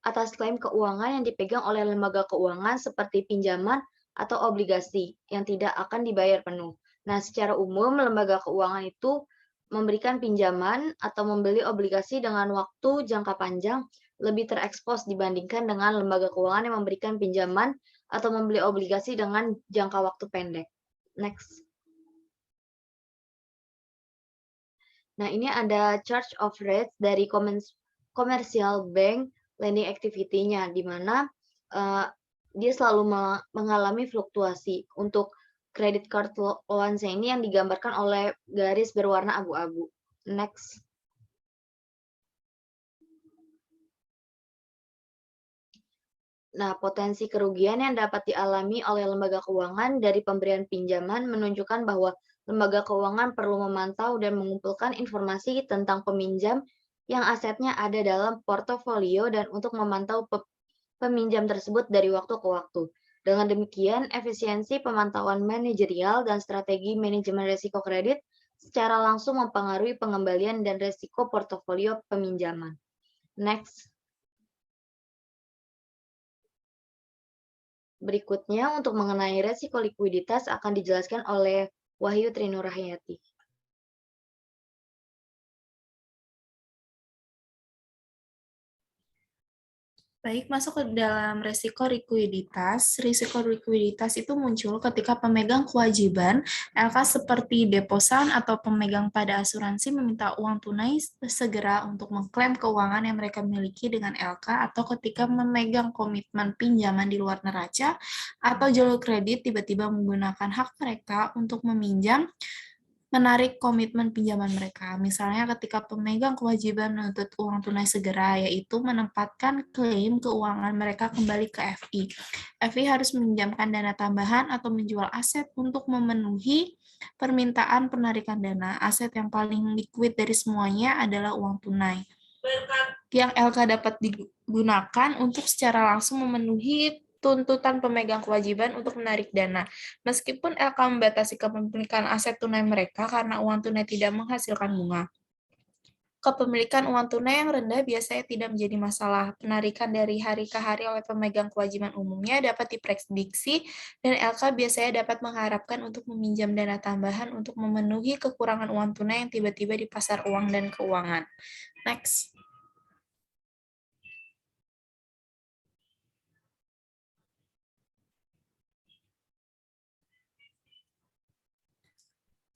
atas klaim keuangan yang dipegang oleh lembaga keuangan seperti pinjaman atau obligasi yang tidak akan dibayar penuh. Nah, secara umum lembaga keuangan itu memberikan pinjaman atau membeli obligasi dengan waktu jangka panjang lebih terekspos dibandingkan dengan lembaga keuangan yang memberikan pinjaman atau membeli obligasi dengan jangka waktu pendek. Next. Nah, ini ada charge of rates dari commercial bank lending activity-nya, di mana dia selalu mengalami fluktuasi. Untuk credit card loans ini yang digambarkan oleh garis berwarna abu-abu. Next. Nah, potensi kerugian yang dapat dialami oleh lembaga keuangan dari pemberian pinjaman menunjukkan bahwa lembaga keuangan perlu memantau dan mengumpulkan informasi tentang peminjam yang asetnya ada dalam portofolio dan untuk memantau peminjam tersebut dari waktu ke waktu. Dengan demikian, efisiensi pemantauan manajerial dan strategi manajemen risiko kredit secara langsung mempengaruhi pengembalian dan risiko portofolio peminjaman. Next. Berikutnya, untuk mengenai resiko likuiditas akan dijelaskan oleh Wahyu Trinurahayati. Baik, masuk ke dalam risiko likuiditas. Risiko likuiditas itu muncul ketika pemegang kewajiban LK seperti deposan atau pemegang pada asuransi meminta uang tunai segera untuk mengklaim keuangan yang mereka miliki dengan LK, atau ketika memegang komitmen pinjaman di luar neraca atau jalur kredit tiba-tiba menggunakan hak mereka untuk menarik komitmen pinjaman mereka. Misalnya ketika pemegang kewajiban menuntut uang tunai segera, yaitu menempatkan klaim keuangan mereka kembali ke FI. FI harus meminjamkan dana tambahan atau menjual aset untuk memenuhi permintaan penarikan dana. Aset yang paling liquid dari semuanya adalah uang tunai, yang LK dapat digunakan untuk secara langsung memenuhi tuntutan pemegang kewajiban untuk menarik dana. Meskipun LK membatasi kepemilikan aset tunai mereka karena uang tunai tidak menghasilkan bunga. Kepemilikan uang tunai yang rendah biasanya tidak menjadi masalah. Penarikan dari hari ke hari oleh pemegang kewajiban umumnya dapat diprediksi, dan LK biasanya dapat mengharapkan untuk meminjam dana tambahan untuk memenuhi kekurangan uang tunai yang tiba-tiba di pasar uang dan keuangan. Next.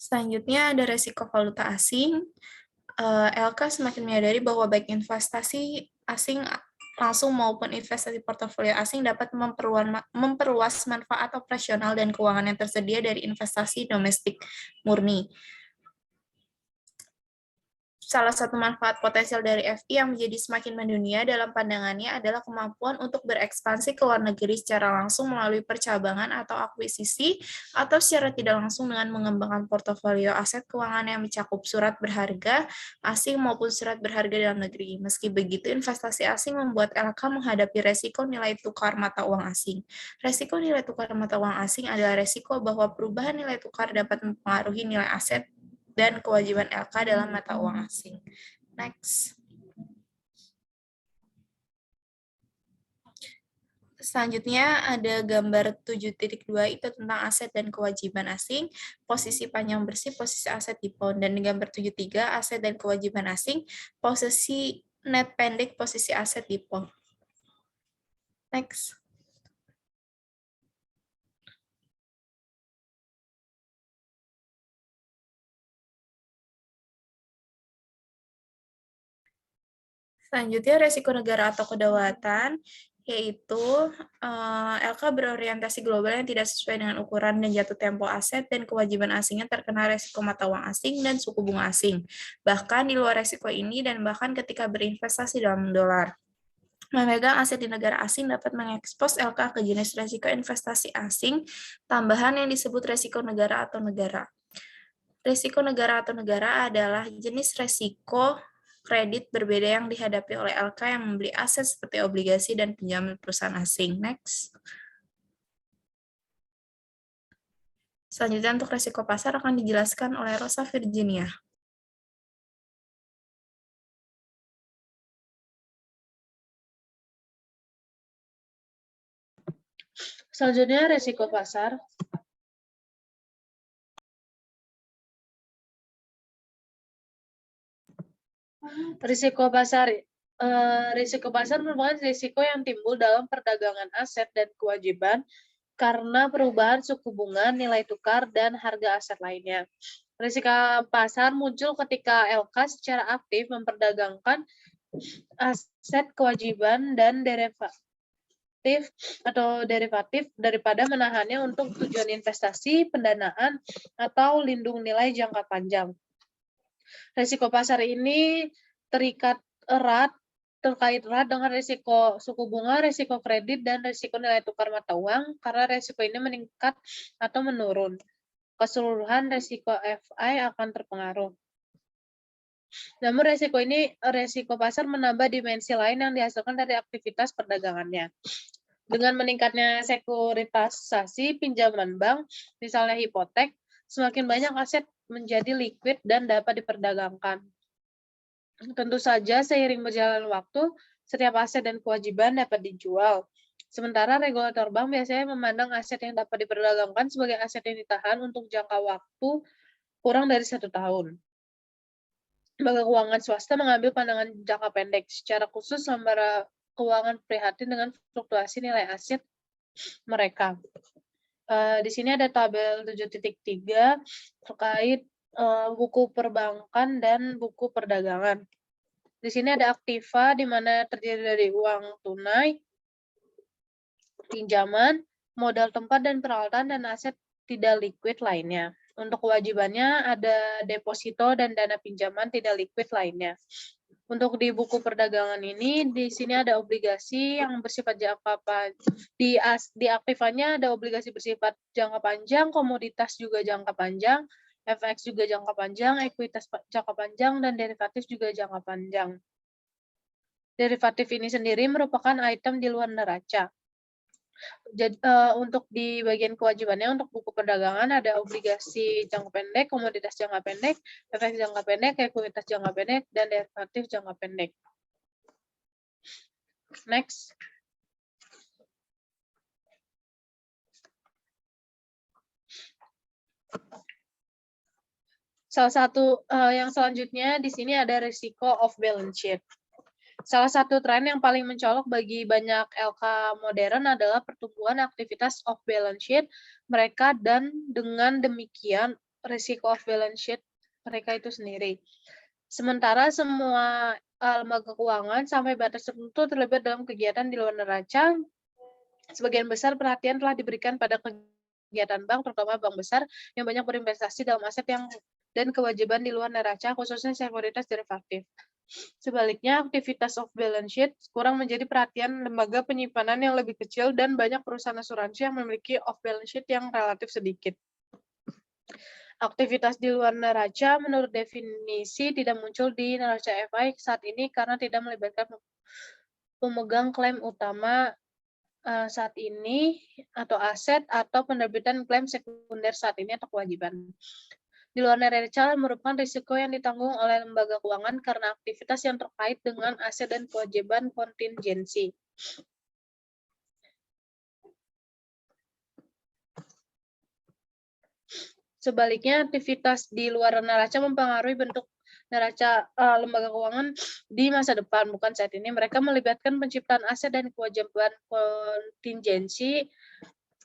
Selanjutnya ada resiko valuta asing. LK semakin menyadari bahwa baik investasi asing langsung maupun investasi portofolio asing dapat memperluas manfaat operasional dan keuangan yang tersedia dari investasi domestik murni. Salah satu manfaat potensial dari FI yang menjadi semakin mendunia dalam pandangannya adalah kemampuan untuk berekspansi ke luar negeri secara langsung melalui percabangan atau akuisisi, atau secara tidak langsung dengan mengembangkan portofolio aset keuangan yang mencakup surat berharga asing maupun surat berharga dalam negeri. Meski begitu, investasi asing membuat LK menghadapi resiko nilai tukar mata uang asing. Resiko nilai tukar mata uang asing adalah resiko bahwa perubahan nilai tukar dapat mempengaruhi nilai aset dan kewajiban LK dalam mata uang asing. Next. Selanjutnya ada gambar 7.2, itu tentang aset dan kewajiban asing, posisi panjang bersih, posisi aset di pound. Dan di gambar 7.3, aset dan kewajiban asing, posisi net pendek, posisi aset di pound. Next. Selanjutnya, resiko negara atau kedaulatan. yaitu LK berorientasi global yang tidak sesuai dengan ukuran dan jatuh tempo aset dan kewajiban asingnya terkena resiko mata uang asing dan suku bunga asing. Bahkan di luar resiko ini dan bahkan ketika berinvestasi dalam dolar. Memegang aset di negara asing dapat mengekspos LK ke jenis resiko investasi asing tambahan yang disebut resiko negara atau negara. Resiko negara atau negara adalah jenis resiko kredit berbeda yang dihadapi oleh LK yang membeli aset seperti obligasi dan pinjaman perusahaan asing. Next. Selanjutnya untuk resiko pasar akan dijelaskan oleh Rosa Virginia. Selanjutnya resiko pasar. Risiko pasar merupakan risiko yang timbul dalam perdagangan aset dan kewajiban karena perubahan suku bunga, nilai tukar, dan harga aset lainnya. Risiko pasar muncul ketika LK secara aktif memperdagangkan aset kewajiban dan derivatif daripada menahannya untuk tujuan investasi, pendanaan, atau lindung nilai jangka panjang. Risiko pasar ini terkait erat dengan risiko suku bunga, risiko kredit, dan risiko nilai tukar mata uang, karena risiko ini meningkat atau menurun. Keseluruhan risiko FI akan terpengaruh. Namun risiko pasar menambah dimensi lain yang dihasilkan dari aktivitas perdagangannya. Dengan meningkatnya sekuritisasi pinjaman bank, misalnya hipotek, semakin banyak aset menjadi liquid dan dapat diperdagangkan. Tentu saja, seiring berjalan waktu, setiap aset dan kewajiban dapat dijual. Sementara regulator bank biasanya memandang aset yang dapat diperdagangkan sebagai aset yang ditahan untuk jangka waktu kurang dari 1 tahun. Lembaga keuangan swasta mengambil pandangan jangka pendek, secara khusus lembaga keuangan prihatin dengan fluktuasi nilai aset mereka. Di sini ada tabel 7.3 terkait buku perbankan dan buku perdagangan. Di sini ada aktiva di mana terdiri dari uang tunai, pinjaman, modal tempat dan peralatan, dan aset tidak liquid lainnya. Untuk kewajibannya ada deposito dan dana pinjaman tidak liquid lainnya. Untuk di buku perdagangan ini, di sini ada obligasi yang bersifat jangka panjang. Di aktifannya ada obligasi bersifat jangka panjang, komoditas juga jangka panjang, FX juga jangka panjang, ekuitas jangka panjang, dan derivatif juga jangka panjang. Derivatif ini sendiri merupakan item di luar neraca. Jadi, untuk di bagian kewajibannya untuk buku perdagangan ada obligasi jangka pendek, komoditas jangka pendek, efek jangka pendek, ekuitas jangka pendek, dan derivatif jangka pendek. Next. Salah satu yang selanjutnya di sini ada risiko off balance sheet. Salah satu tren yang paling mencolok bagi banyak LK modern adalah pertumbuhan aktivitas off balance sheet mereka dan dengan demikian risiko off balance sheet mereka itu sendiri. Sementara semua lembaga keuangan sampai batas tertentu terlibat dalam kegiatan di luar neraca, sebagian besar perhatian telah diberikan pada kegiatan bank, terutama bank besar yang banyak berinvestasi dalam aset dan kewajiban di luar neraca, khususnya sekuritas derivatif. Sebaliknya, aktivitas off balance sheet kurang menjadi perhatian lembaga penyimpanan yang lebih kecil dan banyak perusahaan asuransi yang memiliki off balance sheet yang relatif sedikit. Aktivitas di luar neraca menurut definisi tidak muncul di neraca FI saat ini karena tidak melibatkan pemegang klaim utama saat ini atau aset atau penerbitan klaim sekunder saat ini atau kewajiban. Di luar neraca merupakan risiko yang ditanggung oleh lembaga keuangan karena aktivitas yang terkait dengan aset dan kewajiban kontingensi. Sebaliknya, aktivitas di luar neraca mempengaruhi bentuk neraca lembaga keuangan di masa depan, bukan saat ini. Mereka melibatkan penciptaan aset dan kewajiban kontingensi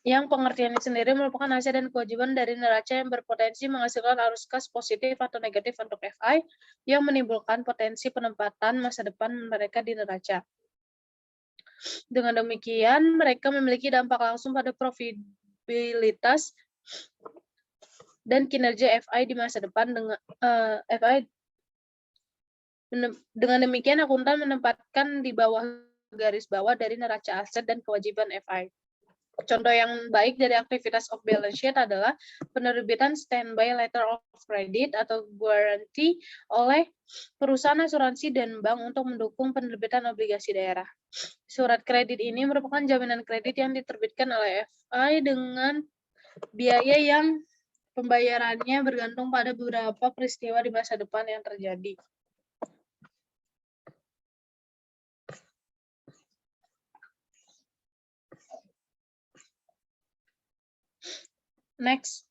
yang pengertiannya sendiri merupakan aset dan kewajiban dari neraca yang berpotensi menghasilkan arus kas positif atau negatif untuk FI yang menimbulkan potensi penempatan masa depan mereka di neraca. Dengan demikian, mereka memiliki dampak langsung pada profitabilitas dan kinerja FI di masa depan. Dengan demikian, akuntan menempatkan di bawah garis bawah dari neraca aset dan kewajiban FI. Contoh yang baik dari aktivitas off balance sheet adalah penerbitan standby letter of credit atau guarantee oleh perusahaan asuransi dan bank untuk mendukung penerbitan obligasi daerah. Surat kredit ini merupakan jaminan kredit yang diterbitkan oleh FI dengan biaya yang pembayarannya bergantung pada beberapa peristiwa di masa depan yang terjadi. Next.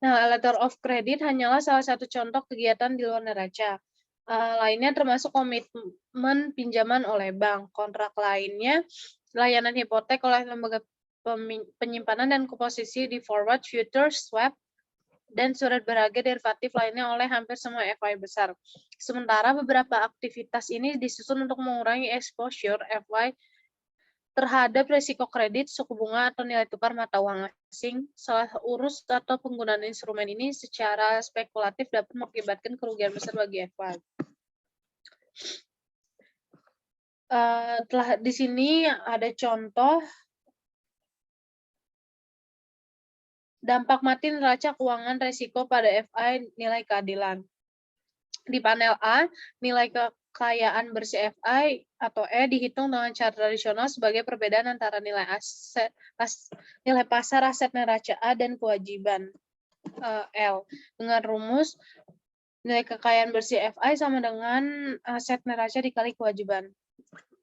Nah, letter of credit hanyalah salah satu contoh kegiatan di luar neraca. Lainnya termasuk komitmen pinjaman oleh bank, kontrak lainnya, layanan hipotek oleh lembaga penyimpanan dan komposisi di forward, future, swap, dan surat berharga derivatif lainnya oleh hampir semua FI besar. Sementara beberapa aktivitas ini disusun untuk mengurangi exposure FI terhadap risiko kredit, suku bunga, atau nilai tukar mata uang asing. Salah urus atau penggunaan instrumen ini secara spekulatif dapat mengakibatkan kerugian besar bagi FI. Di sini ada contoh dampak mati neraca keuangan resiko pada FI nilai keadilan. Di panel A, nilai kekayaan bersih FI atau E dihitung dengan cara tradisional sebagai perbedaan antara nilai pasar aset neraca A dan kewajiban L. Dengan rumus nilai kekayaan bersih FI sama dengan aset neraca dikali kewajiban,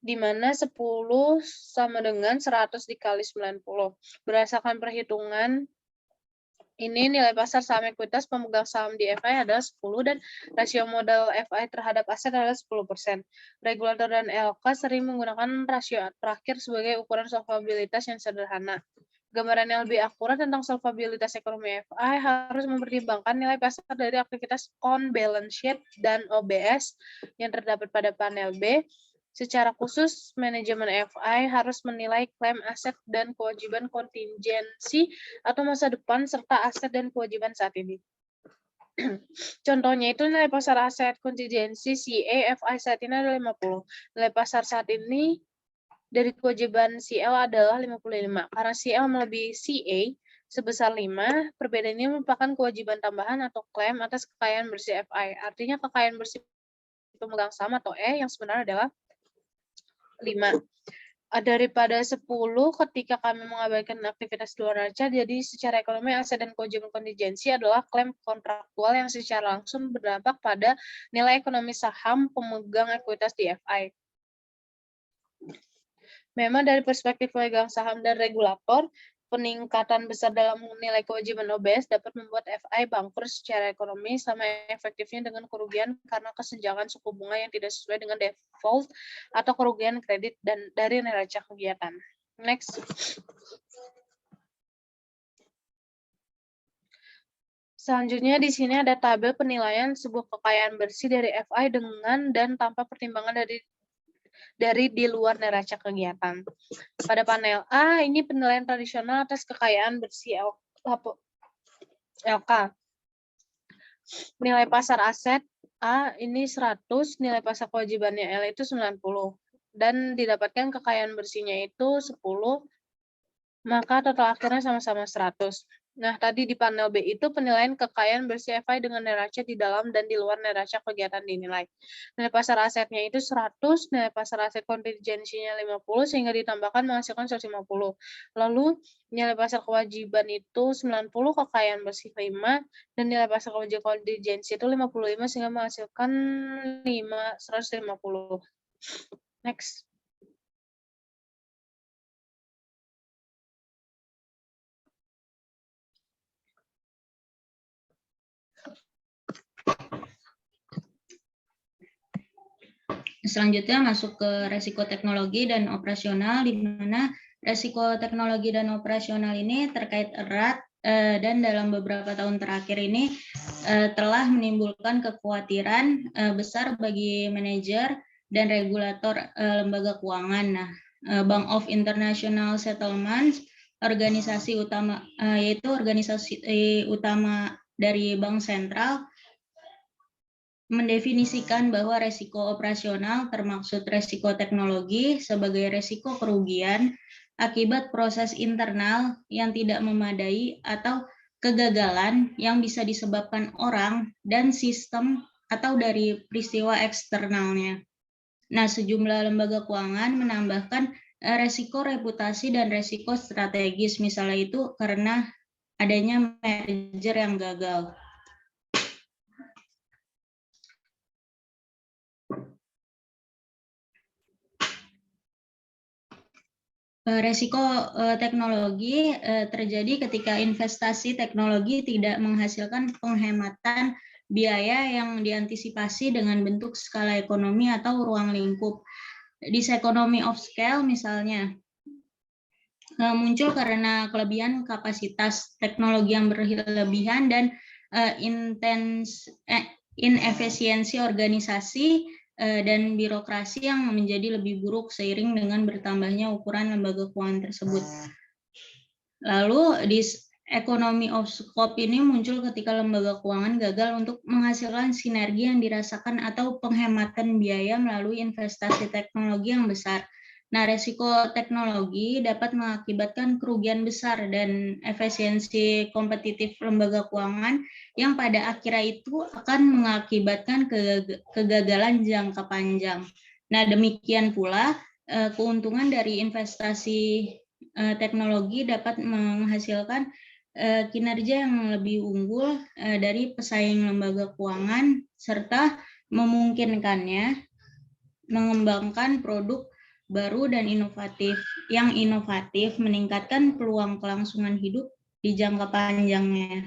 di mana 10 sama dengan 100 dikali 90. Berdasarkan perhitungan ini, nilai pasar saham ekuitas pemegang saham di FI adalah 10 dan rasio modal FI terhadap aset adalah 10%. Regulator dan LK sering menggunakan rasio terakhir sebagai ukuran solvabilitas yang sederhana. Gambaran yang lebih akurat tentang solvabilitas ekonomi FI harus mempertimbangkan nilai pasar dari aktivitas on balance sheet dan OBS yang terdapat pada panel B. Secara khusus, manajemen FI harus menilai klaim aset dan kewajiban kontingensi atau masa depan serta aset dan kewajiban saat ini. Contohnya itu nilai pasar aset kontingensi CA FI saat ini adalah 50. Nilai pasar saat ini dari kewajiban CL adalah 55. Karena CL melebihi CA sebesar 5, perbedaan ini merupakan kewajiban tambahan atau klaim atas kekayaan bersih FI. Artinya kekayaan bersih pemegang saham atau E yang sebenarnya adalah 5. Daripada 10 ketika kami mengabaikan aktivitas luar neraca, jadi secara ekonomi aset dan kewajiban kontingensi adalah klaim kontraktual yang secara langsung berdampak pada nilai ekonomi saham pemegang ekuitas di FI. Memang dari perspektif pemegang saham dan regulator, peningkatan besar dalam nilai kewajiban OBS dapat membuat FI bangkrut secara ekonomi sama efektifnya dengan kerugian karena kesenjangan suku bunga yang tidak sesuai dengan default atau kerugian kredit dan dari neraca kegiatan. Next. Selanjutnya di sini ada tabel penilaian sebuah kekayaan bersih dari FI dengan dan tanpa pertimbangan dari di luar neraca kegiatan. Pada panel A, ini penilaian tradisional atas kekayaan bersih LK. Nilai pasar aset A ini 100, nilai pasar kewajibannya L itu 90. Dan didapatkan kekayaan bersihnya itu 10, maka total akhirnya sama-sama 100. Nah, tadi di panel B itu penilaian kekayaan bersih FI dengan neraca di dalam dan di luar neraca kegiatan dinilai. Nilai pasar asetnya itu 100, nilai pasar aset kontingensinya 50, sehingga ditambahkan menghasilkan 150. Lalu, nilai pasar kewajiban itu 90, kekayaan bersih 5, dan nilai pasar kewajiban kontingensi itu 55, sehingga menghasilkan 150. Next. Selanjutnya masuk ke resiko teknologi dan operasional, di mana resiko teknologi dan operasional ini terkait erat dan dalam beberapa tahun terakhir ini telah menimbulkan kekhawatiran besar bagi manajer dan regulator lembaga keuangan. Nah, Bank of International Settlements, organisasi utama yaitu organisasi utama dari bank sentral, mendefinisikan bahwa resiko operasional termaksud resiko teknologi sebagai resiko kerugian akibat proses internal yang tidak memadai atau kegagalan yang bisa disebabkan orang dan sistem atau dari peristiwa eksternalnya. Nah, sejumlah lembaga keuangan menambahkan resiko reputasi dan resiko strategis, misalnya itu karena adanya merger yang gagal. Resiko teknologi terjadi ketika investasi teknologi tidak menghasilkan penghematan biaya yang diantisipasi dengan bentuk skala ekonomi atau ruang lingkup. Diseconomy of scale misalnya muncul karena kelebihan kapasitas teknologi yang berlebihan dan inefisiensi organisasi dan birokrasi yang menjadi lebih buruk seiring dengan bertambahnya ukuran lembaga keuangan tersebut. Lalu economy of scope ini muncul ketika lembaga keuangan gagal untuk menghasilkan sinergi yang dirasakan atau penghematan biaya melalui investasi teknologi yang besar. Nah, resiko teknologi dapat mengakibatkan kerugian besar dan efisiensi kompetitif lembaga keuangan yang pada akhirnya itu akan mengakibatkan kegagalan jangka panjang. Nah, demikian pula keuntungan dari investasi teknologi dapat menghasilkan kinerja yang lebih unggul dari pesaing lembaga keuangan serta memungkinkannya mengembangkan produk baru dan inovatif meningkatkan peluang kelangsungan hidup di jangka panjangnya.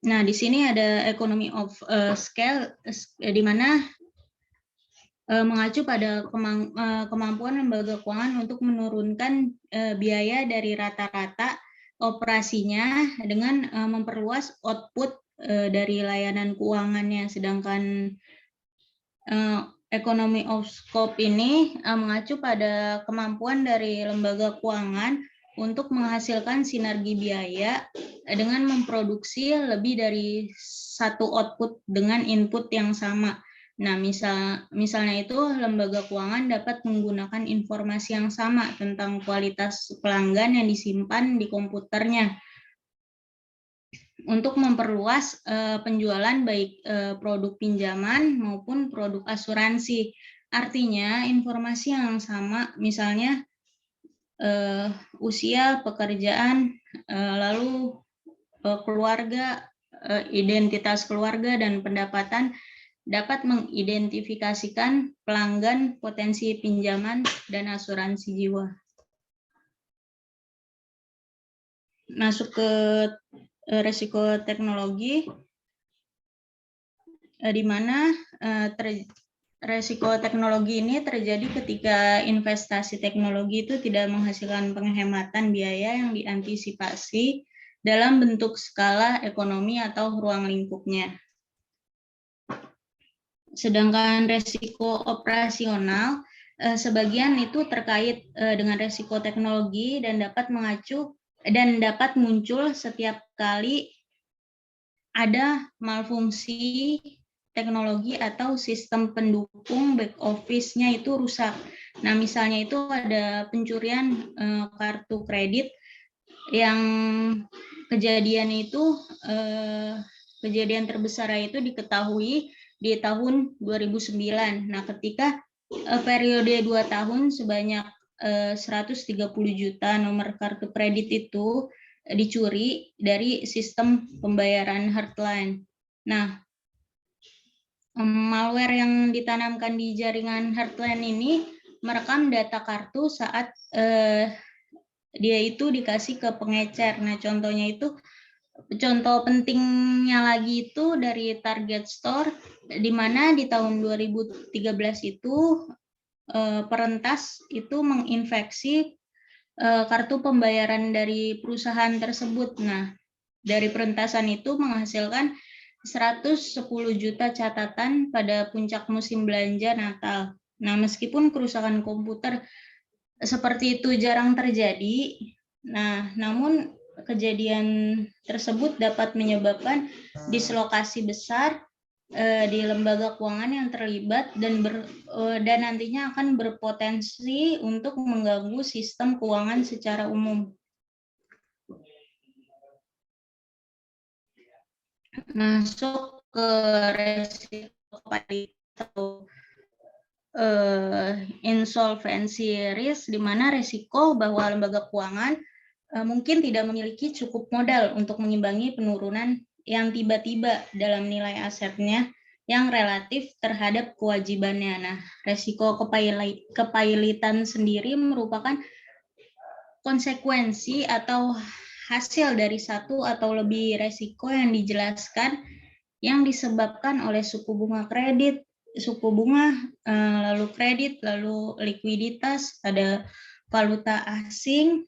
Nah, di sini ada economy of scale di mana mengacu pada kemampuan lembaga keuangan untuk menurunkan biaya dari rata-rata operasinya dengan memperluas output dari layanan keuangannya. Sedangkan economy of scope ini mengacu pada kemampuan dari lembaga keuangan untuk menghasilkan sinergi biaya dengan memproduksi lebih dari satu output dengan input yang sama. Nah, misalnya itu lembaga keuangan dapat menggunakan informasi yang sama tentang kualitas pelanggan yang disimpan di komputernya untuk memperluas penjualan baik produk pinjaman maupun produk asuransi. Artinya informasi yang sama, misalnya usia, pekerjaan, lalu keluarga, identitas keluarga dan pendapatan dapat mengidentifikasikan pelanggan potensi pinjaman dan asuransi jiwa. Masuk ke resiko teknologi, di mana resiko teknologi ini terjadi ketika investasi teknologi itu tidak menghasilkan penghematan biaya yang diantisipasi dalam bentuk skala ekonomi atau ruang lingkupnya. Sedangkan resiko operasional sebagian itu terkait dengan resiko teknologi dan dapat muncul setiap kali ada malfungsi teknologi atau sistem pendukung back office-nya itu rusak. Nah, misalnya itu ada pencurian kartu kredit yang kejadian terbesar itu diketahui di tahun 2009. Nah, ketika periode 2 tahun sebanyak 130 juta nomor kartu kredit itu dicuri dari sistem pembayaran Heartland. Nah, malware yang ditanamkan di jaringan Heartland ini merekam data kartu saat dia itu dikasih ke pengecer. Nah, contohnya itu Contoh pentingnya lagi itu dari target store, di mana di tahun 2013 itu perentas itu menginfeksi kartu pembayaran dari perusahaan tersebut. Nah, dari perentasan itu menghasilkan 110 juta catatan pada puncak musim belanja Natal. Nah, meskipun kerusakan komputer seperti itu jarang terjadi, namun kejadian tersebut dapat menyebabkan dislokasi besar di lembaga keuangan yang terlibat dan nantinya akan berpotensi untuk mengganggu sistem keuangan secara umum. Masuk ke resiko atau insolvency risk, di mana resiko bahwa lembaga keuangan mungkin tidak memiliki cukup modal untuk mengimbangi penurunan yang tiba-tiba dalam nilai asetnya yang relatif terhadap kewajibannya. Nah, resiko kepailitan sendiri merupakan konsekuensi atau hasil dari satu atau lebih resiko yang dijelaskan yang disebabkan oleh suku bunga kredit, lalu kredit, lalu likuiditas, ada valuta asing,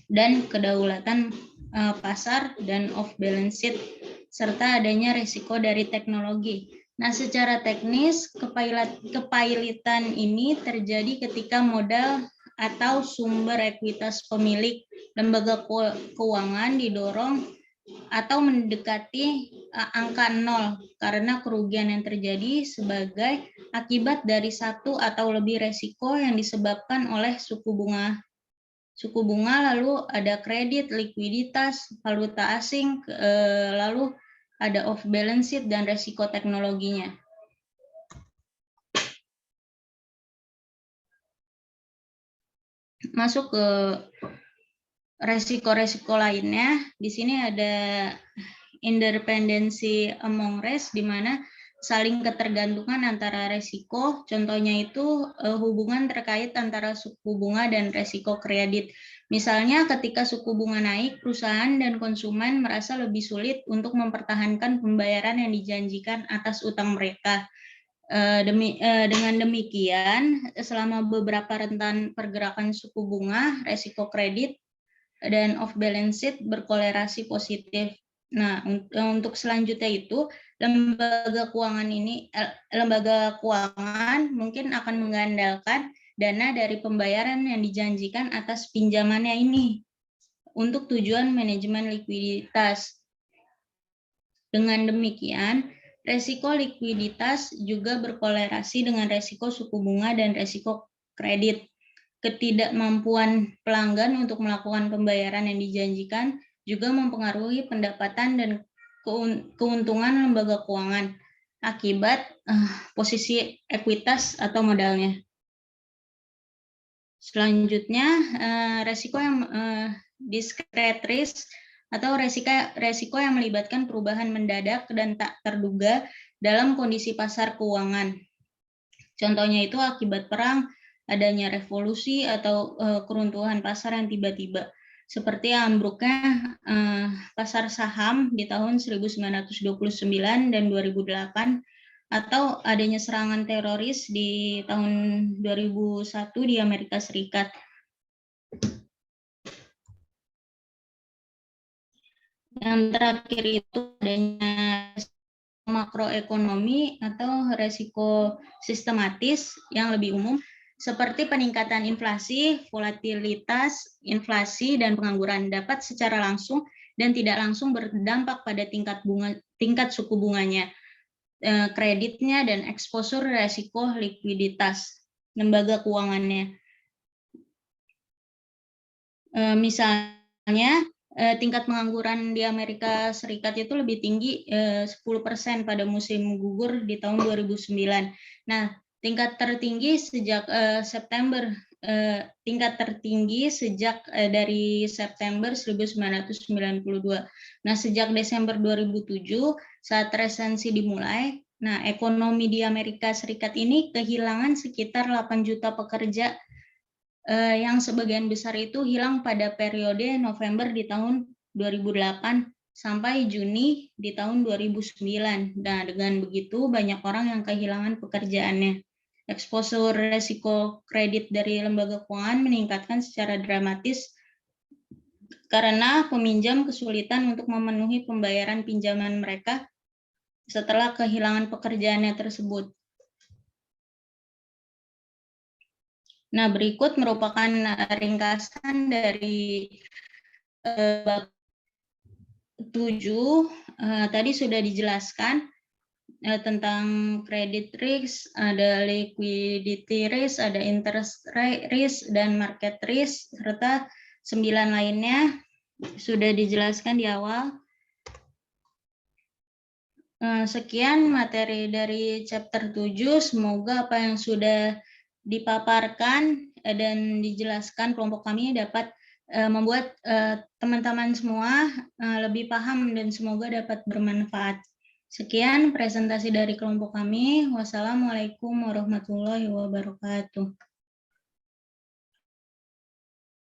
dan kedaulatan pasar dan off balance sheet, serta adanya risiko dari teknologi. Nah, secara teknis kepailitan ini terjadi ketika modal atau sumber ekuitas pemilik lembaga keuangan didorong atau mendekati angka 0 karena kerugian yang terjadi sebagai akibat dari satu atau lebih resiko yang disebabkan oleh suku bunga, lalu ada kredit, likuiditas, valuta asing, lalu ada off balance sheet dan resiko teknologinya. Masuk ke resiko-resiko lainnya, di sini ada independency among risk, di mana saling ketergantungan antara resiko. Contohnya itu hubungan terkait antara suku bunga dan resiko kredit. Misalnya ketika suku bunga naik, perusahaan dan konsumen merasa lebih sulit untuk mempertahankan pembayaran yang dijanjikan atas utang mereka. Dengan demikian, selama beberapa rentan pergerakan suku bunga, resiko kredit dan off balance sheet berkolerasi positif. Nah, untuk selanjutnya itu lembaga keuangan mungkin akan mengandalkan dana dari pembayaran yang dijanjikan atas pinjamannya ini untuk tujuan manajemen likuiditas. Dengan demikian, resiko likuiditas juga berkolerasi dengan resiko suku bunga dan resiko kredit. Ketidakmampuan pelanggan untuk melakukan pembayaran yang dijanjikan juga mempengaruhi pendapatan dan keuntungan lembaga keuangan akibat posisi ekuitas atau modalnya. Selanjutnya, resiko yang discrete risk atau resiko yang melibatkan perubahan mendadak dan tak terduga dalam kondisi pasar keuangan. Contohnya itu akibat perang, adanya revolusi atau keruntuhan pasar yang tiba-tiba, seperti ambruknya pasar saham di tahun 1929 dan 2008, atau adanya serangan teroris di tahun 2001 di Amerika Serikat. Yang terakhir itu adanya makroekonomi atau resiko sistematis yang lebih umum, seperti peningkatan inflasi, volatilitas, inflasi, dan pengangguran dapat secara langsung dan tidak langsung berdampak pada tingkat suku bunganya, kreditnya, dan eksposur resiko likuiditas lembaga keuangannya. Misalnya, tingkat pengangguran di Amerika Serikat itu lebih tinggi 10% pada musim gugur di tahun 2009. Nah, tingkat tertinggi sejak dari September 1992. Nah, sejak Desember 2007 saat resesi dimulai, nah ekonomi di Amerika Serikat ini kehilangan sekitar 8 juta pekerja, yang sebagian besar itu hilang pada periode November di tahun 2008 sampai Juni di tahun 2009. Nah, dengan begitu banyak orang yang kehilangan pekerjaannya. Eksposur resiko kredit dari lembaga keuangan meningkatkan secara dramatis karena peminjam kesulitan untuk memenuhi pembayaran pinjaman mereka setelah kehilangan pekerjaannya tersebut. Nah, berikut merupakan ringkasan dari bab 7. Tadi sudah dijelaskan tentang credit risk, ada liquidity risk, ada interest rate risk, dan market risk, serta 9 lainnya sudah dijelaskan di awal. Sekian materi dari chapter 7. Semoga apa yang sudah dipaparkan dan dijelaskan kelompok kami dapat membuat teman-teman semua lebih paham dan semoga dapat bermanfaat. Sekian presentasi dari kelompok kami. Wassalamualaikum warahmatullahi wabarakatuh.